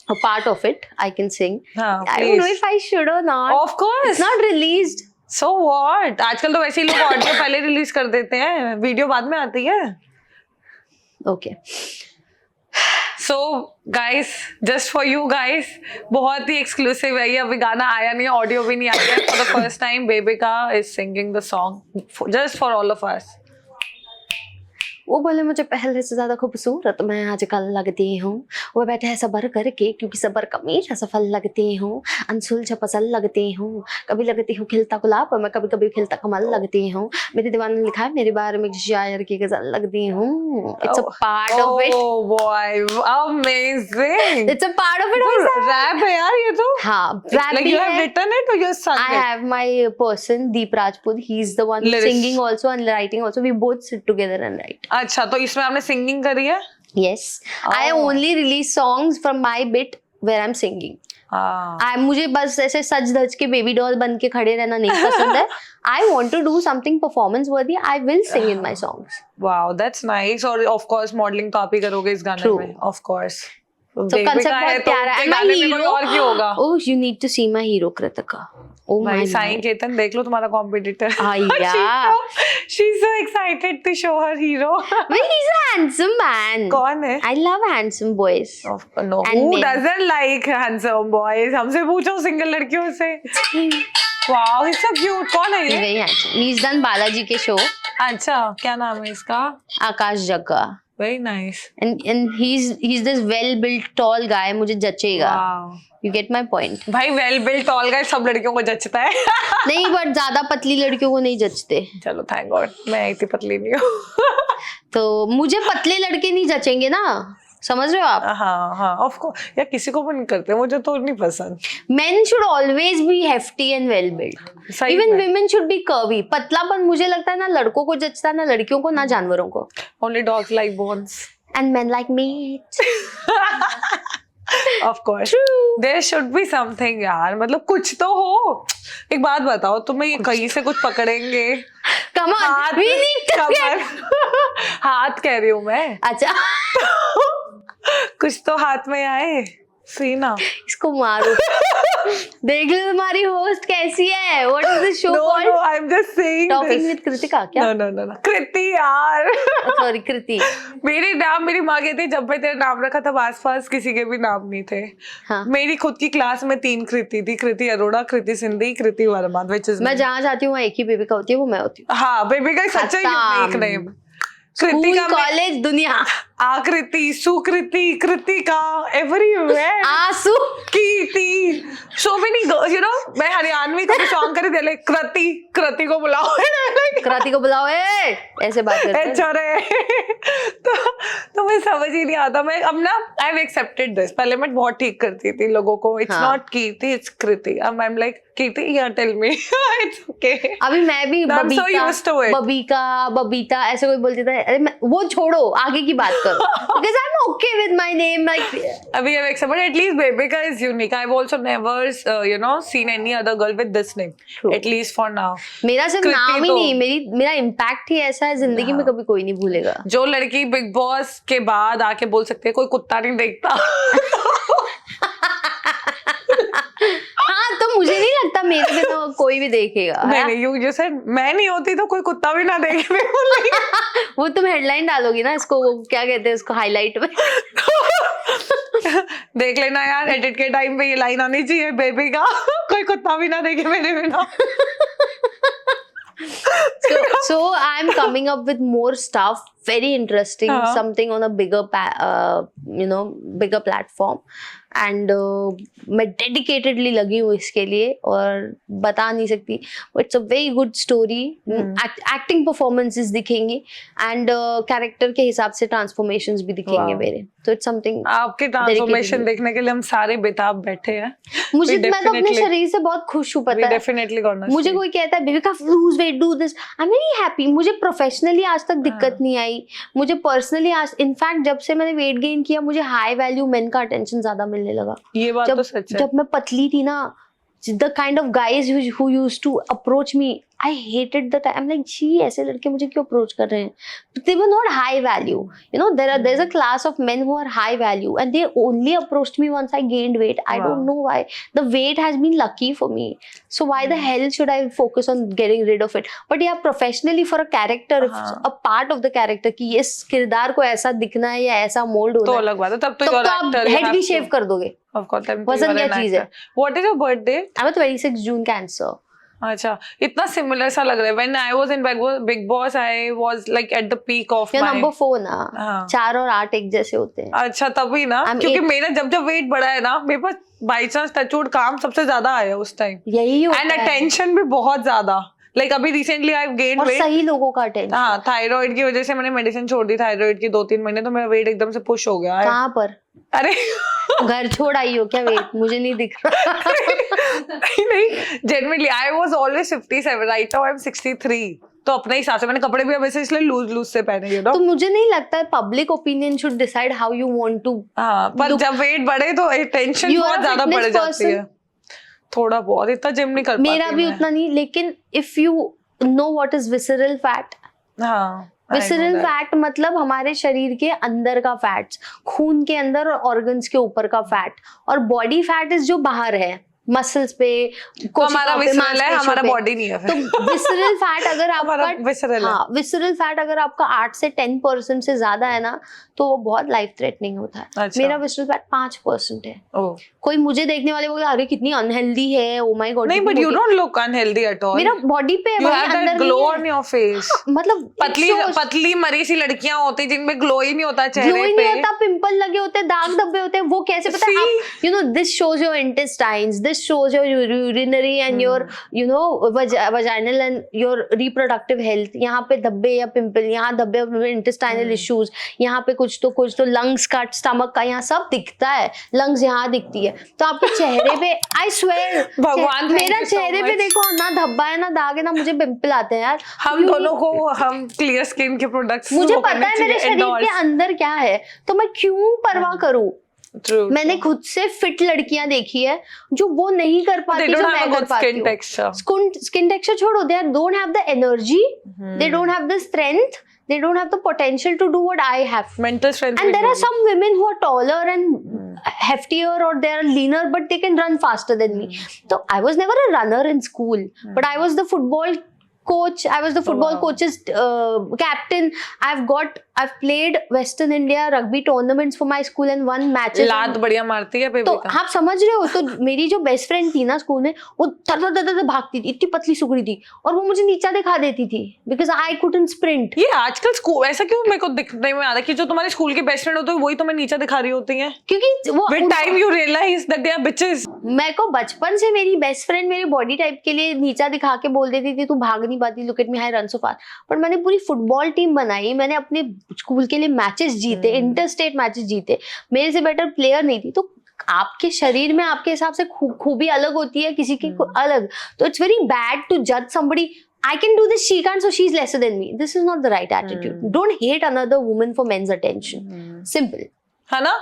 a part of it I can sing. I don't know if I should or not. Of course. It's not released. So what? आजकल तो वैसे ही लोग audio पहले release कर देते हैं, वीडियो बाद में आती है. Okay. So guys, just for you guys, बहुत ही exclusive है ये. अभी गाना आया नहीं है, ऑडियो भी नहीं आया है. For the first time, Bebika is singing the song just for all of us. वो बोले मुझे पहले से ज्यादा खूबसूरत मैं आजकल लगती हूँ. वो बैठे है सबर करके क्योंकि सबर का मीठा सफल लगती हूँ. अनसुलझा पसल लगती हूँ. कभी लगती हूँ खिलता गुलाब मैं कभी कभी खिलता कमल लगती हूँ. मेरे दीवान ने लिखा है मेरे बारे में शायर की गजल लगती हूँ. It's a part of it. Oh boy, amazing. It's a part of it. Rap है यार ये तो. हाँ, रैप like भी you have है. written it or you sung it? I have my person Deep Rajput. He's the one singing also and writing also. We both sit together and write. अच्छा, तो इसमें आपने सिंगिंग करी है? Yes. I only release songs from my bit where I'm singing. मुझे बस ऐसे सज धज के बेबी डॉल बन के खड़े रहना नहीं पसंद है. I want to do something performance worthy. I will sing in my songs. Wow, that's nice. और of course modeling तो आप ही करोगे इस गाने में. Of course. So Baby concept का है बहुत तो प्यारा है. उनके And my गाने में कोई hero, और क्यों होगा? oh you need to see my hero Kritika. Oh my भाई God. साईं केतन देख लो तुम्हारा competitor. Yeah. She's so excited to show her hero. But he's a handsome man. कौन है? I love handsome boys. No, And who men. doesn't like handsome boys? हमसे पूछो single लड़कियों से. He's Wow, he's so cute. कौन है ये? very handsome. He's done Balaji के show. अच्छा, क्या नाम है इसका? Akash Jagga. Very nice. And he's this well built tall guy. मुझे जचेगा. Wow. You get my point. भाई वेल बिल्ट टॉल गाय सब लड़कियों को जचता है. नहीं बट ज्यादा पतली लड़कियों को नहीं जचते. चलो थैंक गॉड मैं इतनी पतली नहीं हूँ. तो मुझे पतले लड़के नहीं जचेंगे ना, समझ रहे हो आप. हाँ हाँ ऑफ कोर्स यार किसी को भी नहीं करते मुझे तो नहीं पसंद. Men should always be hefty and well built. सही Even में. women should be curvy. पतलापन मुझे लगता है ना लड़कों को जचता है ना लड़कियों को ना जानवरों को. Only dogs like bones. And men like meat. Of course. True. There should be something यार मतलब कुछ तो हो. एक बात बताओ तुम्हें कहीं से कुछ पकड़ेंगे. Come on. हाथ We need to कमर हाथ कह रही हूँ मैं. अच्छा कुछ तो हाथ में आए. सीना. इसको मारो. देख लो तुम्हारी होस्ट कैसी है. What is this show No, called? no, I'm just saying Talking this. with Kritika क्या? No. कृति यार. सॉरी कृति. मेरे नाम मेरी माँ कहती जब मैं तेरा नाम रखा तब आसपास किसी के भी नाम नहीं थे. हाँ. मेरी खुद की क्लास में 3 कृति थी. कृति अरोड़ा, कृति सिंधी, कृति वर्मा. मैं जहाँ जाती हूँ वहाँ एक ही बेबी का होती है, वो मैं होती हूँ. हाँ बेबी का सच है यूनिक नेम. कृति का कॉलेज दुनिया. आकृति, सुकृति, कृतिका, एवरीवेयर. आंसू. कीर्ति, so many girls, you know, मैं हरियाणवी का भी सॉन्ग कर रही थी कृति को बुलाओ. कृति को बुलाओ. ऐसे बात करते हैं. चोरे. तो मैं समझ ही नहीं आता. मैं अब ना आई हैव एक्सेप्टेड दिस. पहले मैं बहुत ठीक करती थी लोगों को. इट्स हाँ. नॉट कीर्ति इट्स कृति. अब आई एम लाइक कीर्ति या टेल मी. It's okay. अभी मैं भी I'm so used to it. Babita ऐसे कोई बोलती था. अरे वो छोड़ो आगे की बात करो. Because I'm okay with my name. Like अभी I have accepted. at least Bebika is unique. I've also never seen any other girl with this name. True. At least for now. मेरा सिर्फ कृति नाम ही तो- नहीं, मेरा इम्पैक्ट ही ऐसा है जिंदगी में कभी कोई नहीं भूलेगा. जो लड़की बिग बॉस के बाद आके बोल सकते है कोई कुत्ता नहीं देखता. हाँ तो मुझे नहीं लगता मेरे में तो कोई भी देखेगा. मैंने you said मैं नहीं होती तो कोई कुत्ता भी ना देखे. मैं बोल रही हूँ. वो तुम हेडलाइन डालोगी ना इसको, वो क्या कहते हैं उसको, हाईलाइट में. देख लेना यार एडिट के टाइम पे ये लाइन आनी चाहिए. बेबी का कोई कुत्ता भी ना देखे मेरे बिना. So I'm coming up with more stuff, very interesting, हाँ. something on a bigger bigger platform. And मैं डेडिकेटेडली लगी हूँ इसके लिए और बता नहीं सकती. It's a very good story. Acting performances दिखेंगी एंड कैरेक्टर के हिसाब से ट्रांसफॉर्मेशंस भी दिखेंगे Wow. मेरे. तो इट्स समथिंग. आपके ट्रांसफॉर्मेशन देखने के लिए हम सारे बेताब बैठे हैं. मुझे मैं तो अपने शरीर से बहुत खुश हूँ पता है. डेफिनेटली करना. मुझे कोई कहता है बेबी का lose weight do this, I am very happy. मुझे प्रोफेशनली आज तक दिक्कत नहीं आई. मुझे पर्सनली आज इनफैक्ट जब से मैंने वेट गेन किया मुझे हाई वैल्यू मेन का अटेंशन ज्यादा मिलने लगा. ये बात तो सच है. जब मैं पतली थी ना, the kind of guys who used to approach me, I hated that. I'm like, जी ऐसे लड़के मुझे क्यों अप्रोच कर रहे हैं? They were not high value. You know, there's a class of men who are high value, and they only approached me once I gained weight. I don't know why. The weight has been lucky for me. So why the hell should I focus on getting rid of it? But yeah, professionally for a character, a part of the character कि इस किरदार को ऐसा दिखना है या ऐसा mould होना तो है, अलग बात है. तब तो तो आप हेड भी शेव कर दोगे. Of course, then वजन क्या चीज है? What is your birthday? I'm a 26 June Cancer. अच्छा इतना सिमिलर सा लग रहा है. When I was in Big Boss, I was like at the peak of You're my. number 4 ना. हाँ. 4 और 8 एक जैसे होते हैं. अच्छा तभी ना. I'm क्योंकि 8. मेरा जब वेट बढ़ा है ना मेरे पास बाई चांस टचवुड काम सबसे ज्यादा आया उस टाइम. यही होता एंड है. अटेंशन भी बहुत ज्यादा. लाइक अभी रिसेंटली आई हैव गेन्ड और वेट. सही लोगों का अटेंशन. हाँ थायराइड की वजह से मैंने मेडिसिन छोड़ दी थायराइड की 2-3 महीने. तो मेरा वेट एकदम से पुश हो गया है. कहाँ पर? अरे घर छोड़ आई हो क्या? वेट मुझे नहीं दिख रहा. नहीं genuinely I was always 57. Right now I am 63. तो अपने हिसाब से मैंने कपड़े भी अब ऐसे इसलिए लूज से पहने. यू नो तो मुझे नहीं लगता है public opinion should decide how you want to. हाँ पर जब वेट बढ़े तो टेंशन बहुत ज्यादा बढ़ जाती है. थोड़ा बहुत. इतना जिम नहीं कर पाती. मेरा भी उतना नहीं. लेकिन if you know what is visceral fat, हाँ विसरल फैट मतलब हमारे शरीर के अंदर का फैट्स, खून के अंदर और ऑर्गन्स के ऊपर का फैट, और बॉडी फैट इज जो बाहर है, मसल्स पे, तो हमारा विसरल है, हमारा बॉडी नहीं है। तो विसरल फैट अगर आपका विसरल है। विसरल फैट अगर आपका 8 से 10% से ज्यादा है ना, तो वो बहुत लाइफ थ्रेटनिंग होता है। अच्छा। मेरा विसरल फैट 5% है। ओह, कोई मुझे देखने वाले बोले अरे कितनी अनहेल्दी है, ओ माय गॉड। नहीं, but you don't look unhealthy at all. मेरा बॉडी पे you have that glow on your face. मतलब पतली मरी सी लड़कियां होती जिनमें ग्लो ही नहीं होता चेहरे ग्लो ही पे, नहीं होता, पिंपल लगे होते हैं, दाग धब्बे होते हैं, वो कैसे पता है? You know this shows your intestines, this shows your urinary and your you know vaginal and your reproductive health. यहाँ पे धब्बे या पिंपल, यहाँ धब्बे, इंटेस्टाइनल इश्यूज, यहाँ पे कुछ तो लंग्स का, स्टमक का, यहाँ सब दिखता है। लंग्स यहाँ दिखती है, तो आपके चेहरे पे आई स्वेयर भगवान मेरा चेहरे पे देखो ना धब्बा है ना दाग है ना मुझे पिंपल आते हैं यार। हम दोनों को हम क्लियर स्किन के प्रोडक्ट्स मुझे पता है मेरे शरीर के अंदर क्या है, तो मैं क्यों परवाह करूं? मैंने खुद से फिट लड़कियां देखी है जो वो नहीं कर पाती जो मैं कर पाती हूँ। स्किन टेक्सचर छोड़ो, they don't have the energy, they don't have the strength, they don't have the potential to do what I have. Mental strength. And there are some women who are taller and heftier, or they are leaner, but they can run faster than me. So I was never a runner in school, but I was the football coach. I was the football coach's captain. I've played Western India rugby tournaments for my school and won matches. लात बढ़िया मारती है baby तो का। आप समझ रहे हो? तो मेरी जो बेस्ट फ्रेंड थी ना स्कूल में, वो दर भागती थी, इतनी पतली सुगड़ी थी, और वो मुझे नीचा दिखा देती थी because I couldn't sprint. ये आजकल स्कूल ऐसा क्यों मेरे को दिखने में आ रहा है कि जो तुम्हारे स्कूल की बेस्ट फ्रेंड होती है वही तुम्हें नीचा दिखा रही होती है? क्योंकि वो With time you realize that they are bitches. मेरे को बचपन से मेरी बेस्ट फ्रेंड मेरी बॉडी टाइप के लिए नीचा दिखा के बोल देती थी, तू भाग नहीं पाती, look at me, I run so fast. पर मैंने पूरी फुटबॉल टीम बनाई, मैंने अपने स्कूल के लिए मैचेस जीते, इंटर स्टेट मैचेस जीते, मेरे से बेटर प्लेयर नहीं थी। तो आपके शरीर में आपके हिसाब से खूबी अलग होती है, किसी की अलग। तो इट्स वेरी बैड टू जज somebody. I can do this, she can't, so she's lesser than me. This is not the right attitude. Don't hate another woman for men's attention. Simple. है ना?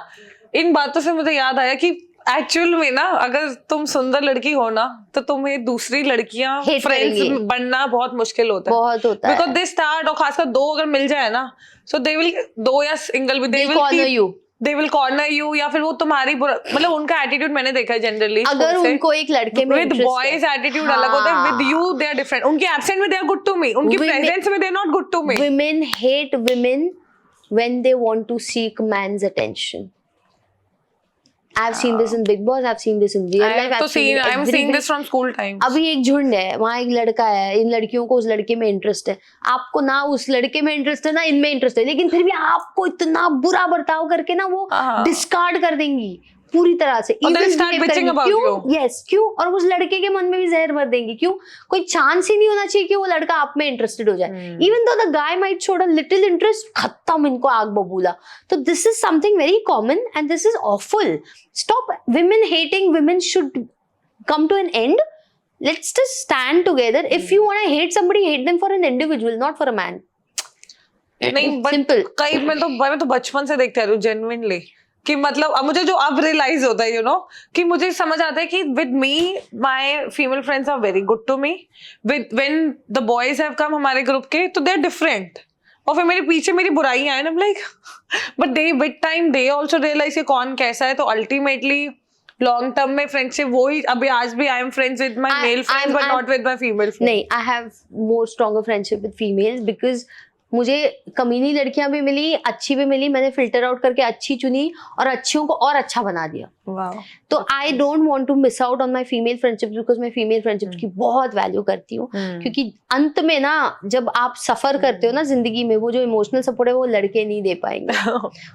इन बातों से मुझे याद आया कि एक्चुअल में ना अगर तुम सुंदर लड़की हो ना तो तुम्हें दूसरी लड़कियां फ्रेंड्स बनना बहुत मुश्किल होता है, बहुत होता है, बिकॉज दे स्टार्ट, और खासकर दो अगर मिल जाए ना, सो दे विल, दो या सिंगल भी, दे विल कॉर्नर यू, या फिर वो तुम्हारी मतलब उनका एटीट्यूड मैंने देखा है जनरली। अगर उनको एक लड़के में विद बॉयज एटीट्यूड अलग होता है, with you they are different. उनके एब्सेंट में they are good to me, उनकी प्रेजेंस में they are not good to me. Women hate women when they want to seek man's attention. I've seen this in Big Boss, I've seen this in real life. I'm seeing this from school times. अभी एक झुंड है, वहाँ एक लड़का है, इन लड़कियों को उस लड़के में इंटरेस्ट है, आपको ना उस लड़के में इंटरेस्ट है ना इनमें इंटरेस्ट है, लेकिन फिर भी आपको इतना बुरा बर्ताव करके ना वो डिस्कार्ड कर देंगी पूरी तरह से। क्यों? और उस लड़के के मन में भी जहर भर देंगी। क्यों? कोई चांस ही नहीं होना चाहिए कि वो लड़का आप में इंटरेस्टेड हो जाए। Even though the guy might show a little interest, खत्म, इनको आग बबूला। तो this is something very common and this is awful. Stop women hating. Women should come to an end. Let's just stand together. If you want to hate somebody, hate them for an individual, not for a man. नहीं, simple. कई मैं तो बचपन से देखते आ रही हूँ genuinely, कि मतलब अब मुझे जो अब रियलाइज होता है, यू नो, कि मुझे समझ आता है कि with me my female friends are very good to me, with when the boys have come हमारे ग्रुप के, तो दे आर डिफरेंट, और फिर मेरे पीछे मेरी बुराइयां हैं, I am like, but they with time they also realize कि कौन कैसा है। तो अल्टीमेटली लॉन्ग टर्म में फ्रेंडशिप वही, अभी आज भी I am friends with my male friends but not with my female friends. नहीं, I have more stronger friendship with females because मुझे कमीनी लड़कियां भी मिली, अच्छी भी मिली, मैंने फिल्टर आउट करके अच्छी चुनी और अच्छियों को और अच्छा बना दिया। तो I don't want to miss out on my female friendships because मैं फीमेल फ्रेंडशिप्स की बहुत वैल्यू करती हूँ, क्योंकि अंत में ना जब आप सफर करते हो ना जिंदगी में, वो जो इमोशनल सपोर्ट है वो लड़के नहीं दे पाएंगे,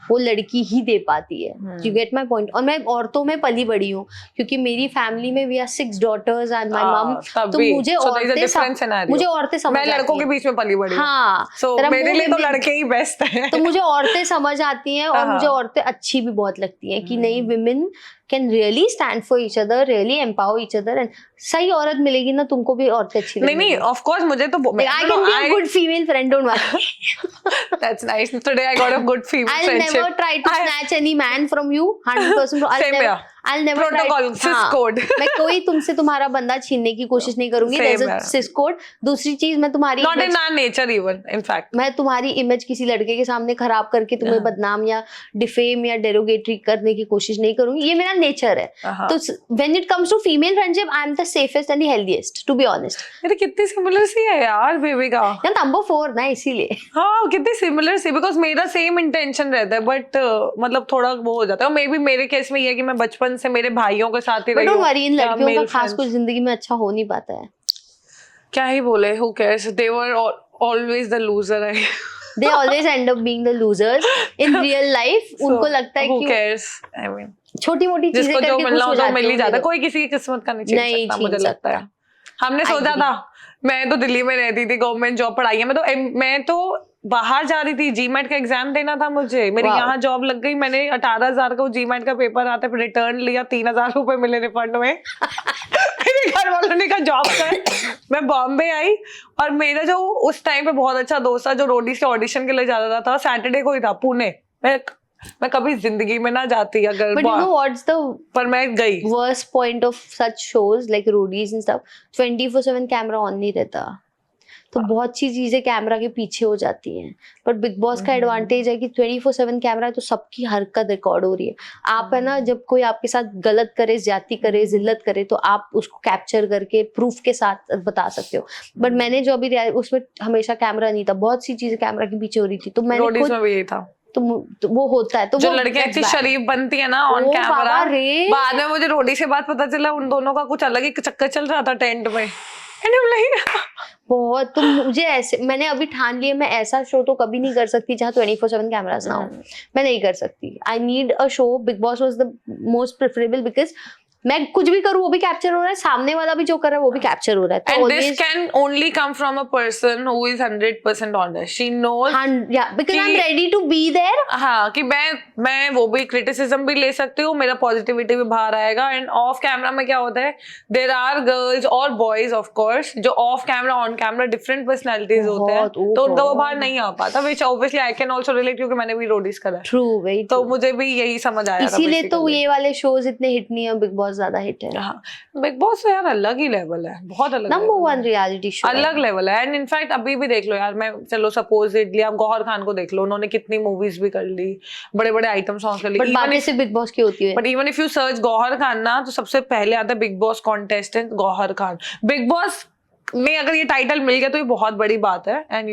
वो लड़की ही दे पाती है। You get my point. और मैं औरतों में पली बड़ी हूँ, क्योंकि मेरी फैमिली में we are 6 daughters and my mum, तो मुझे औरतें समझ, मैं लड़कों के बीच में पली बड़ी। हाँ, मेरे लिए तो लड़के ही बेस्ट है। तो मुझे औरतें समझ आती हैं, और मुझे औरतें अच्छी भी बहुत लगती हैं कि नहीं, women can really stand for each other, really empower each other, and सही औरत मिलेगी ना तुमको भी औरतें अच्छी लगेगी। नहीं, of course मुझे तो I can be a good female friend, don't worry. That's nice. Today I got a good female friendship. I'll never try to snatch any man from you, 100%. I'll never Protocol, cis code. मैं कोई तुमसे तुम्हारा बंदा छीनने की कोशिश नहीं करूंगी. There's a cis code. दूसरी चीज मैं तुम्हारी not in our nature even in fact. मैं तुम्हारी इमेज किसी लड़के के सामने खराब करके तुम्हें बदनाम या डिफेम या डेरोगेटरी करने की कोशिश नहीं करूंगी. ये मेरा नेचर है. तो when it comes to female friendship, I'm the safest and the healthiest, to be honest. मेरे कितनी सिमिलर सी है यार बेबी का. यार नंबर 4 ना इसीलिए. हाँ कितनी सिमिलर सी, बिकॉज मेरा सेम इंटेंशन रहता है बट मतलब थोड़ा वो हो जाता है. मे बी मेरे केस में ये है कि मैं बचपन से मेरे भाइयों के साथ ही रही हूँ. इन लड़कियों का खास कुछ जिंदगी में अच्छा हो नहीं पाता है. क्या ही बोले, who cares, they were always the loser. They always end up being the losers in real life. उनको लगता है कि who cares, I mean छोटी मोटी चीजें करके जिसको जो मिलना हो तो मिल ही जाता है. तो कोई किसी की किस्मत का नहीं छीन सकता मुझे लगता है. हमने सोचा था, मैं तो दिल्ली में रहती थी, गवर्नमेंट जॉब पढ़ाई है. मैं तो बाहर जा रही थी, जीमेट का एग्जाम देना था मुझे. मेरी यहाँ जॉब लग गई. मैंने 18,000 का वो जीमेट का पेपर आता है, रिटर्न लिया, 3,000 रुपए मिले रिफंड में. मेरे घर वालों ने कहा जॉब कर. मैं बॉम्बे आई और मेरा जो उस टाइम पे बहुत अच्छा दोस्त था जो रोडीज के ऑडिशन के लिए जा रहा था, सैटरडे को ही था पुणे. मैं कभी जिंदगी में ना जाती अगर. But you know what's the पर मैं गई. worst point of such shows like roadies and stuff, 24/7 camera on नहीं रहता. तो बहुत सी चीजें कैमरा के पीछे हो जाती हैं. बट बिग बॉस का एडवांटेज है कि 24/7 कैमरा है तो सबकी हरकत रिकॉर्ड हो रही है. आप है ना, जब कोई आपके साथ गलत करे, ज्यादती करे, जिल्लत करे तो आप उसको कैप्चर करके प्रूफ के साथ बता सकते हो. बट मैंने जो अभी उसमें हमेशा कैमरा नहीं था, बहुत सी चीजें कैमरा के पीछे हो रही थी. तो मैंने खुद में भी था. तो वो होता है. तो जो लड़कियां इतनी शरीफ बनती है ना ऑन कैमरा, बाद में मुझे रोडी से बात पता चला उन दोनों का कुछ अलग ही चक्कर चल रहा था टेंट में. बहुत. तो मुझे ऐसे, मैंने अभी ठान लिया मैं ऐसा शो तो कभी नहीं कर सकती जहाँ 24/7 कैमरास ना हो. मैं नहीं कर सकती. I need a show. Big boss was the most preferable because मैं कुछ भी करूँ वो भी कैप्चर हो रहा है, सामने वाला भी जो कर रहा है वो भी कैप्चर हो रहा है. And this can only come from a person who is 100% honest. She knows. Yeah, because I'm ready to be there. हाँ कि मैं वो भी क्रिटिसिज्म भी ले सकती हूँ, मेरा पॉजिटिविटी भी बाहर आएगा. एंड ऑफ कैमरा में क्या होता है, देयर आर गर्ल्स और बॉयज ऑफ कोर्स जो of camera on camera different personalities होते हैं, तो उनका वो बाहर नहीं आ पाता. Which obviously I can also relate क्योंकि मैंने भी रोडीज करा. True, very. तो मुझे भी यही समझ आया. इसीलिए तो ये वाले शोज इतने हिट नहीं है, बिग बॉस ज्यादा हिट है. हाँ, बिग बॉस तो यार अलग ही लेवल है, बहुत अलग. नंबर 1 रियलिटी शो, अलग लेवल है. एंड इनफैक्ट अभी भी देख लो यार, मैं चलो सपोजिटली आप गौहर खान को देख लो, उन्होंने कितनी मूवीज भी कर ली, बड़े बड़े आइटम सॉन्ग कर ली. बट बातें सिर्फ बिग बॉस की होती है. But even if you search Gauhar Khan ना, तो सबसे पहले आता है Bigg Boss contestant Gauhar Khan. Bigg Boss में अगर ये टाइटल मिल गया तो ये बहुत बड़ी बात है. And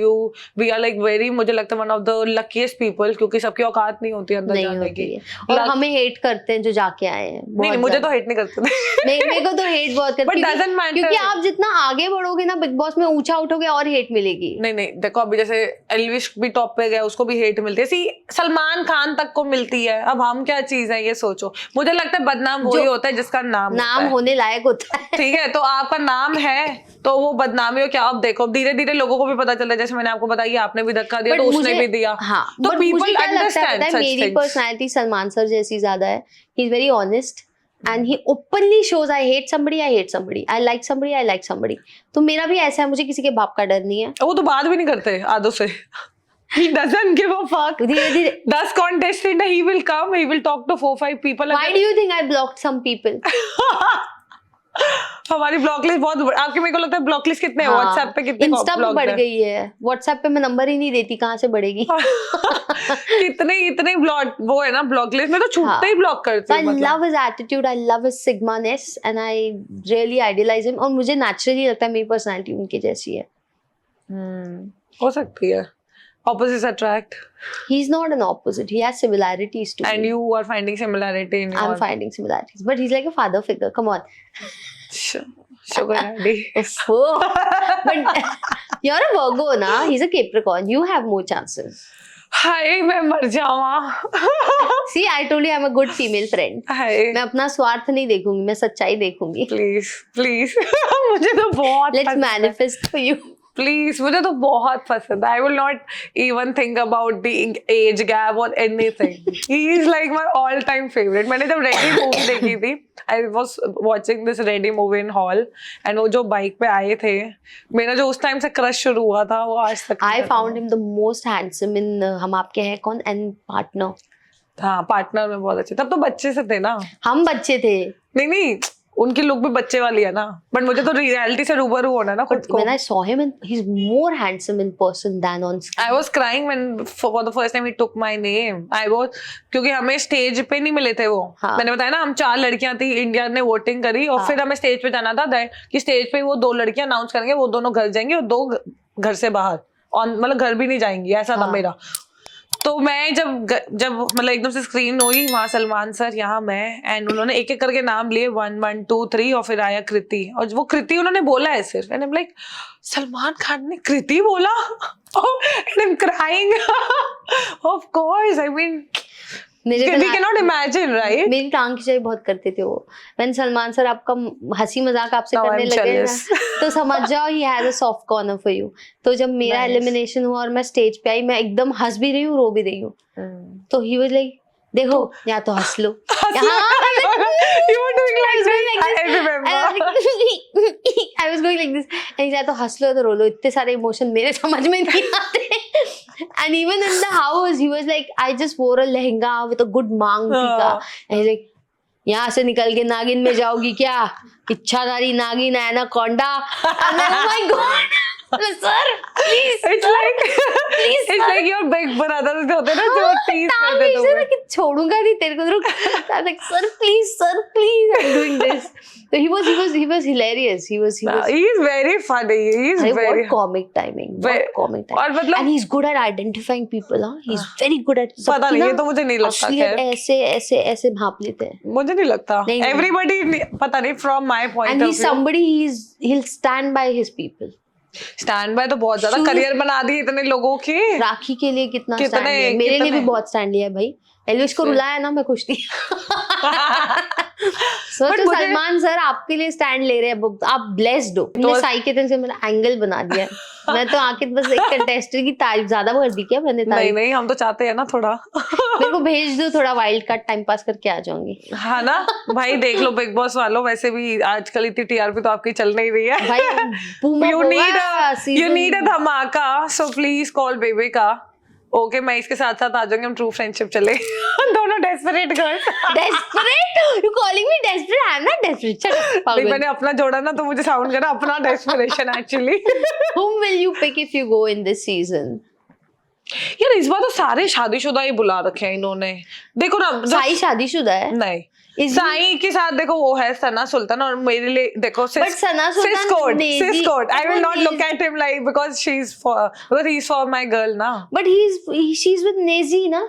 we are like very, मुझे लगता है one of the luckiest people, क्योंकि सबकी औकात नहीं होती अंदर जाने की. और हमें हेट करते हैं जो जाके आए हैं. नहीं, मुझे तो हेट नहीं करते. मेरे को तो हेट बहुत करते हैं, क्योंकि आप जितना आगे बढ़ोगे ना बिग बॉस में, ऊंचा उठोगे और हेट मिलेगी. नहीं देखो, अभी जैसे एल्विश भी टॉप पे गया, उसको भी हेट मिलती है. सलमान खान तक को मिलती है. अब हम क्या चीज है ये सोचो. मुझे लगता है बदनाम वही होता है जिसका नाम होने लायक होता है. ठीक है, तो आपका नाम है तो वो बदनामी हो क्या. अब देखो धीरे धीरे लोगों को भी पता चला, जैसे मैंने आपको बताया आपने भी धक्का दिया तो उसने भी दिया. हाँ, तो पीपल अंडरस्टैंड. मेरी पर्सनालिटी सलमान सर जैसी ज्यादा है. He is very honest and he openly shows I hate somebody, I like somebody. तो मेरा भी ऐसा है, मुझे किसी के बाप का डर नहीं है. वो तो बात भी नहीं करते आदों से. He doesn't give a fuck. धीरे 10 contestant he will come, he will talk to 4-5 people. Why do you think I blocked some people? हमारी ब्लॉक लिस्ट बहुत आपके, मेरे को लगता है ब्लॉक लिस्ट कितने हैं व्हाट्सएप पे, कितने इंस्टा पे बढ़ गई है. व्हाट्सएप पे मैं नंबर ही नहीं देती, कहाँ से बढ़ेगी. इतने ब्लॉक वो है ना ब्लॉक लिस्ट में, तो छूटते ही ब्लॉक करते हैं. I love his attitude, I love his sigma-ness and I really idealize him. और मुझे नेचुरली लगता है मेरी पर्सनालिटी उनकी जैसी है. हो सकती है. Opposites attract. He's not an opposite. He has similarities to me. And you are finding similarity in your... I'm finding similarities. But he's like a father figure. Come on. Sugar daddy. But you're a Virgo, na? He's a Capricorn. You have more chances. हाय मैं मर जाऊँ. See, I told you I'm a good female friend. हाय. मैं अपना स्वार्थ नहीं देखूंगी, मैं सच्चाई देखूंगी. Please. मुझे तो बहुत. Let's manifest for you. Please, मुझे तो बहुत पसंद है. I will not even think about the age gap और anything. He is like my all time favourite. मैंने जब रेडी मूवी देखी थी, I was watching this Ready movie in hall, and वो जो बाइक पे आए थे, मेरा जो उस टाइम से क्रश शुरू हुआ था वो आज तक. I found him the most handsome in हम आपके हैं कौन एंड पार्टनर. हाँ पार्टनर में बहुत अच्छे, तब तो बच्चे से थे ना, हम बच्चे थे। नहीं उनकी लुक भी बच्चे वाली है ना, बट मुझे तो रियलिटी से रूबरू होना है ना खुद को। When I saw him and he's more handsome in person than on screen. I was crying when for the first time he took my name. क्योंकि हमें स्टेज पे नहीं मिले थे वो। हाँ. मैंने बताया ना हम 4 लड़कियां थी, इंडिया ने वोटिंग करी और फिर हमें स्टेज पे जाना था कि स्टेज पे वो 2 लड़कियां अनाउंस करेंगे, वो दोनों घर जाएंगी और 2 घर से बाहर, मतलब घर भी नहीं जाएंगी, ऐसा था मेरा। तो मैं जब मतलब एकदम से स्क्रीन हुई, वहां सलमान सर, यहाँ मैं, एंड उन्होंने एक एक करके नाम लिए 1 1 2 3 और फिर आया कृति, और वो कृति उन्होंने बोला है सिर्फ, and I am like Salman Khan ने कृति बोला, and I am crying, of course, I mean we cannot imagine, right? मेरी टांग खिंचाई बहुत करते थे वो। When सलमान सर आपका हंसी मजाक आपसे Now करने I'm लगे ना, jealous. तो समझ जाओ he has a soft corner for you। तो जब मेरा एलिमिनेशन हुआ और मैं स्टेज पे आई, मैं एकदम हंस भी रही हूँ, रो भी रही हूँ, तो he was like, देखो या तो हंस लो, You were doing like this, I remember. I was going like this, and या तो हंस लो तो रो लो, इतने सारे इमोशन मेरे समझ में नहीं आते। And even in the house, he was like, I just wore a lehenga with a good मांग टीका, and he's like, यहाँ से निकल के नागिन में जाओगी क्या, इच्छाधारी नागिन anaconda. I'm like, oh my God, sir, please, It's sir, like please, it's like your big brother होते ना जो tease करते मैं तुम्हें। कि छोड़ूंगा नहीं तेरे को, रुक। I'm like, sir, please, I'm doing this. So he was hilarious. He is very funny. He is very what comic timing. What comic timing. और मतलब and he's good at identifying people. Huh? He's very good at. पता नहीं, ये तो मुझे नहीं लगता। असलियत ऐसे भाप लेते हैं। मुझे नहीं लगता। Everybody पता नहीं, from my point of view. And he's somebody he'll stand by his people. Stand by तो बहुत ज्यादा करियर बना दिए इतने लोगों के। राखी के लिए कितना स्टैंड लिया, मेरे लिए भी बहुत स्टैंड लिया भाई। एल्विश को रुलाया ना, मैं खुश थी। सोचो सलमान सर आपके लिए स्टैंड ले रहे हैं, आप ब्लेस्ड हो। तुमने साई के तरह से मेरा एंगल बना दिया। मैं तो आके बस एक कंटेस्टेंट की तारीफ ज्यादा कर दी क्या मैंने? नहीं हम तो चाहते हैं ना थोड़ा। मेरे को भेज दो, थोड़ा वाइल्ड कार्ड टाइम पास करके आ जाऊंगी। हाँ ना भाई, देख लो बिग बॉस वालों, वैसे भी आजकल इतनी टीआरपी तो आपकी चल नहीं रही है भाई। you need a धमाका, so please call bebinca. Okay मैं इसके साथ साथ आ जाऊंगी, हम ट्रू फ्रेंडशिप चले। दोनों desperate girls. Desperate? You calling me desperate? I am not desperate. चलो मैंने अपना जोड़ा ना, तो मुझे साउंड करा अपना desperation actually. Whom will you pick if you go in this season? यार इस बार तो सारे शादीशुदा ही बुला रखे हैं इन्होंने। देखो ना, साई शादीशुदा है? नहीं, साई के साथ देखो वो है सना सुल्तान, और मेरे लिए देखो सिस्कोट। I will not look at him like because he's for my girl ना। But she's with Nezi ना।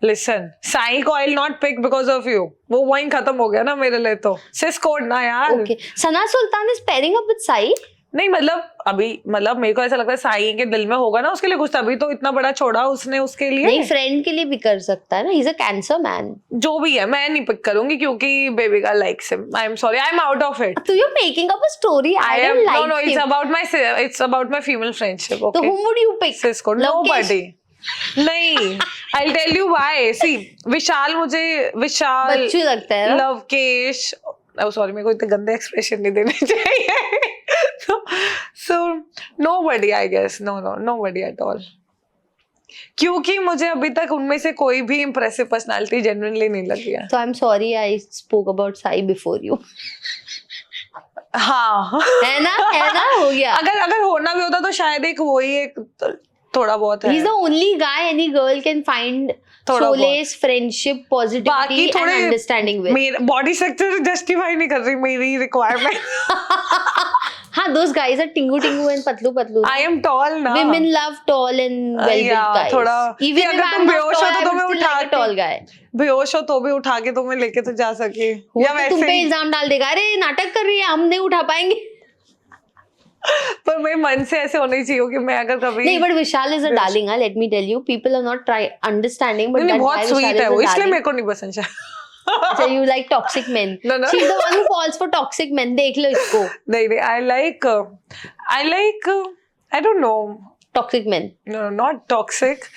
Listen, साई को I'll not pick because of you। वो वहीं खत्म हो गया ना मेरे लिए तो। सिस्कोट ना यार। Okay, Sana Sultan is pairing up with Sai? नहीं मतलब मेरे को ऐसा लगता है साई के दिल में होगा ना उसके लिए कुछ, तभी तो इतना बड़ा छोड़ा उसने उसके लिए। नहीं, फ्रेंड के लिए भी कर सकता है ना, he's a cancer man। जो भी है मैं नहीं पिक करूंगी क्योंकि baby girl likes him। I am sorry, I am out of it। So you're making up a story। I don't like him। No, it's about my female friendship। Okay? So whom would you pick? Cisco, nobody। नहीं, I'll tell you why। See, विशाल बच्चू लगता है। Lavkesh, sorry मेरे को इतने गंदे expression नहीं देने चाहिए। So nobody, I guess, no, nobody at all। क्योंकि मुझे अभी तक उनमें से कोई भी इम्प्रेसिव पर्सनालिटी जेन्युइनली नहीं लगी है। So I'm sorry I spoke about Sai before you। हाँ है ना हो गया। अगर होना भी होता तो शायद एक थोड़ा बहुत है। He's the only guy any girl can find solace, friendship, positivity and understanding with। मेरा बॉडी स्ट्रक्चर जस्टिफाई नहीं कर रही मेरी रिक्वायरमेंट। हाँ, those guys are Tingu and Patlu. I am tall ना। Women love tall and well-built guys। थोड़ा। Even if I'm not tall, I would still like a tall guy। बेहोश हो तो भी उठा के तुम्हें लेके तो जा सके। या वैसे तुम पे इल्जाम डाल देगा, अरे नाटक कर रही है, हम नहीं उठा पाएंगे। पर मेरे मन से ऐसे होना चाहिए कि मैं अगर कभी नहीं, but Vishal is a darling। Let me tell you, people are not understanding, but बहुत स्वीट है वो, इसलिए मेरे को नहीं पसंद है। So you like toxic men? No. She's the one who falls for toxic men। देख लो इसको। नहीं, I like I don't know toxic men। No, not toxic।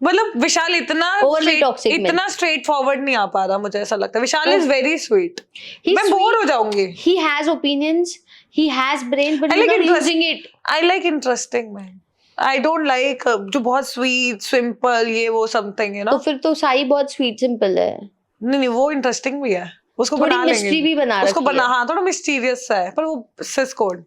मतलब विशाल इतना स्ट्रेट फॉरवर्ड नहीं आ पा रहा, मुझे ऐसा लगता है। विशाल इज वेरी स्वीट। मैं बोर हो जाऊंगी। He has opinions, he has brain, but he's not using it। I like interesting men। I don't like जो बहुत sweet, simple ये वो something है ना. तो फिर तो साई बहुत स्वीट सिंपल है. नहीं वो इंटरेस्टिंग भी है, उसको थोड़ी बना लेंगे. मिस्ट्री भी बना उसको रखी बना है. हाँ थोड़ा मिस्टीरियस सा है, पर वो सिस कोड.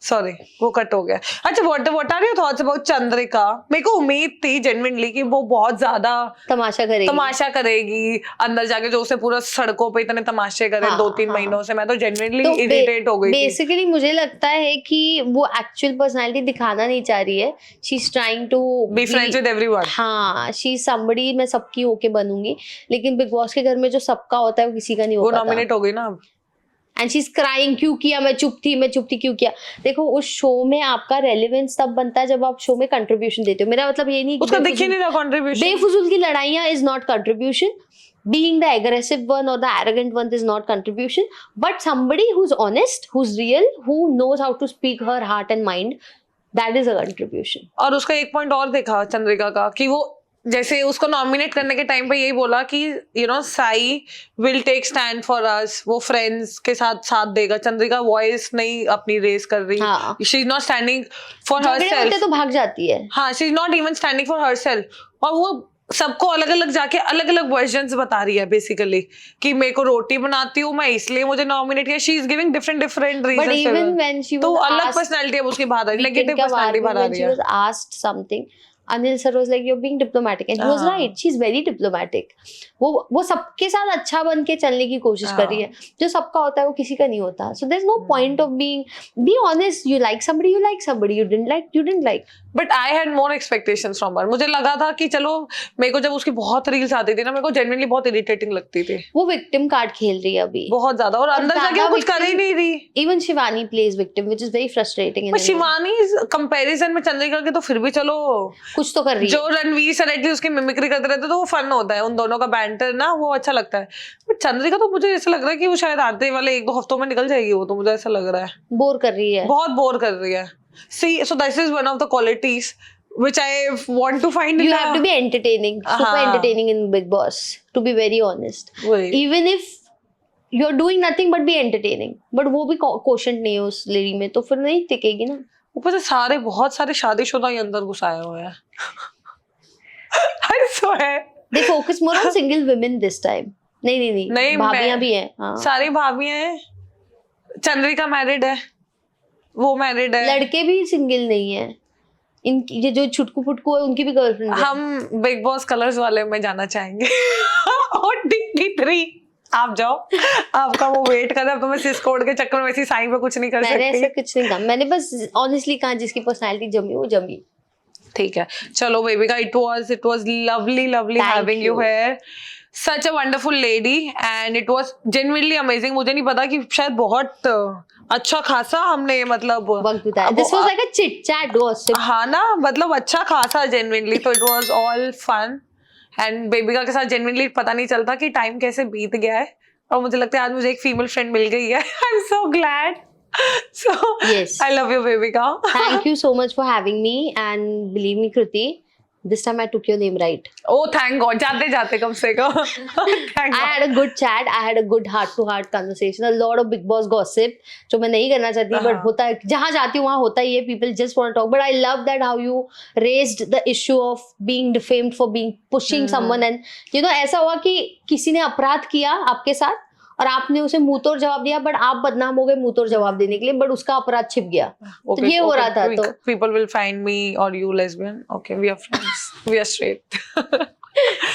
सॉरी वो कट हो गया. अच्छा what are your thoughts about Chandrika? मेरे को उम्मीद थी जेन्युइनली कि वो बहुत ज्यादा तमाशा करेगी अंदर जाके, जो उसे पूरा सड़कों पे इतने तमाशे करे. हाँ, 2-3 हाँ. महीनों से मैं तो जेन्युइनली इरिटेट हो गई थी. बेसिकली मुझे लगता है कि वो एक्चुअल पर्सनालिटी दिखाना नहीं चाह रही है. She is trying to be friends with everyone. हाँ, शी इज समबडी, मैं सबकी होके बनूंगी. लेकिन बिग बॉस के घर में जो सबका होता है वो किसी का नहीं होता. वो नॉमिनेट हो गई ना अब. एंड शी इज क्राइंग, क्यों किया, मैं चुप थी क्यों किया. देखो उस शो में आपका रेलेवेंस तब बनता है जब आप शो में कंट्रीब्यूशन देते हो. मेरा मतलब ये नहीं उसका दिख ही नहीं रहा कंट्रीब्यूशन. बेफुजूल की लड़ाइयां is not contribution. Being the aggressive one or the arrogant one is not contribution, but somebody who's honest, who's real, who knows how to speak her heart and mind, that is a contribution. और उसका एक point और देखा चंद्रिका का कि वो जैसे उसको नॉमिनेट करने के टाइम पे यही बोला कि you know Sai will take stand for us. वो फ्रेंड्स के साथ देगा. चंद्रिका वॉइस नहीं अपनी रेस कर रही. हाँ. She is not standing for herself. तो भाग जाती है. हाँ, she is not even standing for herself. और वो सबको अलग अलग जाके अलग अलग वर्जन्स बता रही है बेसिकली कि मेरे को रोटी बनाती हूँ मैं इसलिए मुझे नॉमिनेट किया. She is giving different reasons. तो अलग पर्सनालिटी है उसकी बात है, नेगेटिव पर्सनालिटी बता रही है. She was asked something, Anil sir was like, "You're being diplomatic," and he was right. She's very diplomatic. वो सबके साथ अच्छा बन के चलने की कोशिश कर रही है. जो सबका होता है वो किसी का नहीं होता. So there's no point of be honest. You like somebody, you didn't like. But I had more expectations from her. मुझे लगा था कि चलो, मेरे को जब उसकी बहुत रील्स आती थी ना, मेरे को genuinely बहुत इरिटेटिंग लगती थी. वो विक्टिम कार्ड खेल रही है अभी बहुत ज्यादा, और अंदर जाके वो कुछ कर ही नहीं रही. Even Shivani plays victim, which is very frustrating. But Shivani's comparison में चंद्रिका के तो फिर भी चलो कुछ तो कर रही है. जो रणवीर सरेठी उसकी मिमिक्री करते रहते तो वो फन होता है, उन दोनों का बैंटर ना, वो अच्छा लगता है. बट चंद्रिका तो मुझे ऐसा लग रहा है कि वो शायद आते वाले 1-2 हफ्तों में निकल जाएगी. वो तो मुझे ऐसा लग रहा है बोर कर रही है, बहुत बोर कर रही है. See, so this is one of the qualities which I want to find. You have to be entertaining, super entertaining in Big Boss, to be very honest. Even if you're doing nothing but be entertaining, but वो भी quotient नहीं है उस lady में, तो फिर नहीं टिकेगी ना. ऊपर से बहुत सारे शादीशुदा ही अंदर घुसाए हुए हैं. I swear. They focus more on single women this time. नहीं भाभियां भी हैं. हाँ. सारी भाभियां हैं. चंद्रिका मैरिड है, वो मैरिड है. लड़के भी सिंगल नहीं है. इनकी ये जो छुटकू फुटकू है उनकी भी गर्लफ्रेंड है. हम बिग बॉस कलर्स वाले में जाना चाहेंगे. और DD3 आप जाओ, आपका वो वेट कर रहा है. तो मैं सिस कोड के चक्कर में वैसी साइन पे कुछ नहीं कर सकती. मैंने ऐसा कुछ नहीं कहा. मैंने बस ऑनेस्टली कहा जिसकी पर्सनालिटी जमी वो जमी. ठीक है चलो बेबी का, it was lovely having you here. Such a wonderful lady and it was genuinely amazing. मुझे नहीं पता कि शायद बहुत अच्छा खासा हमने मतलब This was like a chit chat gossip. हाँ ना, मतलब अच्छा खासा genuinely. तो it was all fun and बेबिका के साथ genuinely पता नहीं चलता कि टाइम कैसे बीत गया है. और मुझे लगता है आज मुझे एक फीमेल फ्रेंड मिल गई है. I'm so glad. So yes, I love you Bebika. Thank you so much for having me, and believe me Kriti, this time I took your name right. Oh thank God. जाते कम से कम. I had a good chat. I had a good heart-to-heart conversation. A lot of Big Boss gossip जो मैं नहीं करना चाहती, but होता है जहाँ जाती हूँ वहाँ होता ही है. People just want to talk. But I love that how you raised the issue of being defamed for being pushing someone, and you know ऐसा हुआ कि किसी ने अपराध किया आपके साथ और आपने उसे मुंह तोड़ जवाब दिया, बट आप बदनाम हो गए मुंह तोड़ जवाब देने के लिए, बट उसका अपराध छिप गया. तो ये हो रहा था. तो people will find me or you lesbian. Okay, we are friends. We are straight.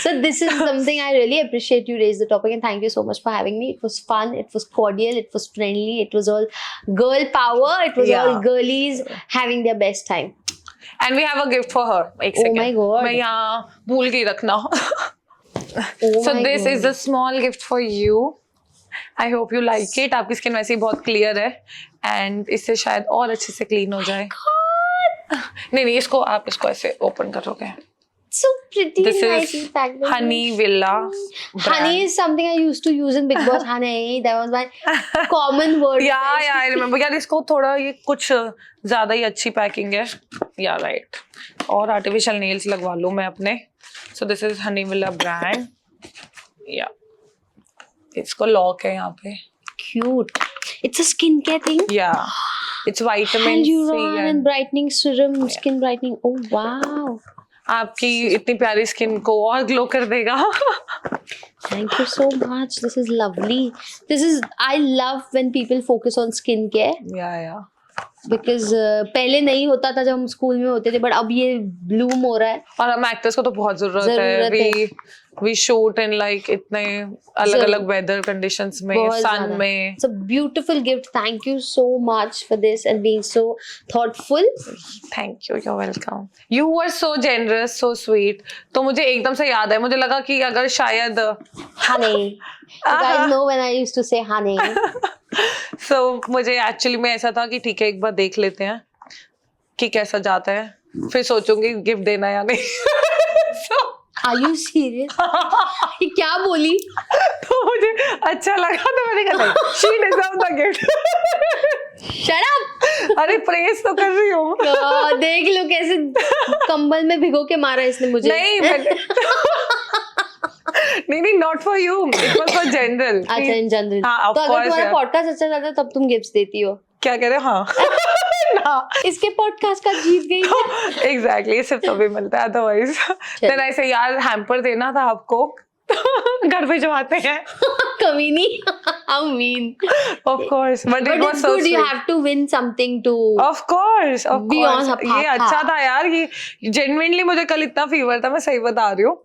So this is something I really appreciate. You raised the topic and thank you so much for having me. It was fun. It was cordial. It was friendly. It was all girl power. It was all girlies having their best time. And we have a gift for her. एक second. Oh my God. मैं यहाँ भूल गई रखना. So this is a small gift for you. I hope you like it. आपकी skin वैसे ही बहुत clear है एंड इससे शायद और अच्छे से क्लीन हो जाए. नहीं इसको आप इसको ऐसे ओपन करोगे. So pretty. This nicely is packed. Honey Villa. Honey is something I used to use in Big Boss. Honey, that was my common word. Yeah, I remember. यार इसको थोड़ा ये कुछ ज्यादा ही अच्छी पैकिंग है. Yeah, right. और आर्टिफिशियल नेल्स लगवा लूँ मैं अपने. So this is Honey Villa brand. Yeah. इसको लॉक है यहाँ पे. Cute. It's a skincare thing. Yeah. It's vitamin C Hyaluron and brightening serum, skin brightening. Oh wow. आपकी इतनी प्यारी स्किन को और ग्लो कर देगा. Thank you so much. This is lovely. I love when people focus on skincare Yeah. because पहले नहीं होता था जब हम स्कूल में होते थे, but अब ये bloom हो रहा है. और हम एक्टर्स को तो बहुत जरूरत है. We shoot in like इतने अलग-अलग weather conditions में, sun में. It's a beautiful gift. Thank you so much for this and being so thoughtful. Thank you. You're welcome. You were so generous, so sweet. तो मुझे एकदम से याद है. मुझे लगा कि अगर शायद Honey. You guys know when I used to say honey. So मुझे एक्चुअली में ऐसा था कि ठीक है एक बार देख लेते हैं कि कैसा जाता है, फिर सोचूंगी गिफ्ट देना या नहीं. Are you serious? ये क्या बोली? तो मुझे अच्छा लगा तो मैंने कहा नहीं, she deserves the gift. Shut up. अरे प्रेस तो कर रही हूँ. देख लो कैसे कंबल में भिगो के मारा इसने मुझे. नहीं, not for you. It was for general. अच्छा, in general. हाँ, तो अगर तुम्हारा पॉडकास्ट अच्छा जाता है तब तुम गिफ्ट्स देती हो. क्या कह रहे हो? हाँ. इसके पॉडकास्ट का जीत गई. Exactly, सिर्फ तभी मिलता है, otherwise. then ऐसे यार हैम्पर देना था आपको. घर भिजवाते हैं. कमीनी. How mean. Of course, but it was it's so good. sweet. You have to win something to. Of course. Be on her path. ये अच्छा था यार. ये genuinely मुझे कल इतना फीवर था, मैं सही बता रही हूँ.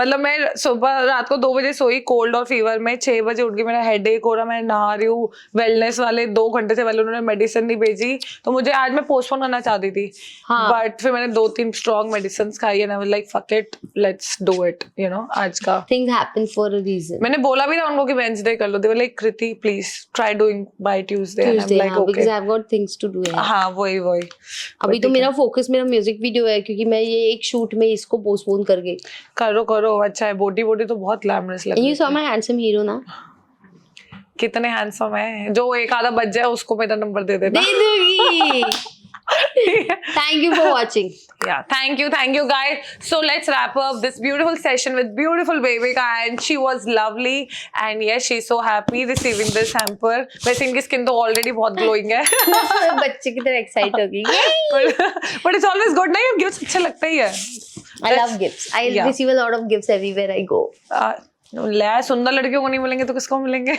मतलब मैं सुबह रात को 2 बजे सोई कोल्ड और फीवर में, 6 बजे उठ गई, मेरा हेडेक हो रहा, मैं नहा रही हूँ. वेलनेस वाले 2 घंटे से पहले उन्होंने मेडिसिन नहीं भेजी, तो मुझे आज मैं पोस्टपोन करना चाहती थी. बट फिर मैंने 2-3 स्ट्रॉन्ग मेडिसिन खाई and I was like fuck it, let's do it, you know. आज का Things happen for a reason. मैंने बोला भी था उनको कि वेडनेसडे कर लो. They were like Kriti please try doing by Tuesday. And I am like okay because I've got things to do. हाँ वही. अभी तो मेरा फोकस मेरा म्यूजिक वीडियो है, क्योंकि मैं ये एक शूट में इसको पोस्टपोन कर गई. करो अच्छा है. बॉडी तो बहुत ग्लैमरस लग रही है. You saw my handsome hero ना? कितने हैंडसम है. जो एक आधा बच जाए उसको मेरा नंबर दे देना. दे दूंगी. Thank you for watching. Yeah, thank you guys. So let's wrap up this beautiful session with beautiful Bebika, and she was lovely, and yes, she's so happy receiving this hamper. वैसे इनकी skin तो already बहुत glowing है. बच्चे की तरह excite हो गई. But it's always good ना, ये gifts अच्छे लगते ही है. I love gifts. I receive a lot of gifts everywhere I go. सुंदर लड़कियों को नहीं मिलेंगे तो किसको मिलेंगे?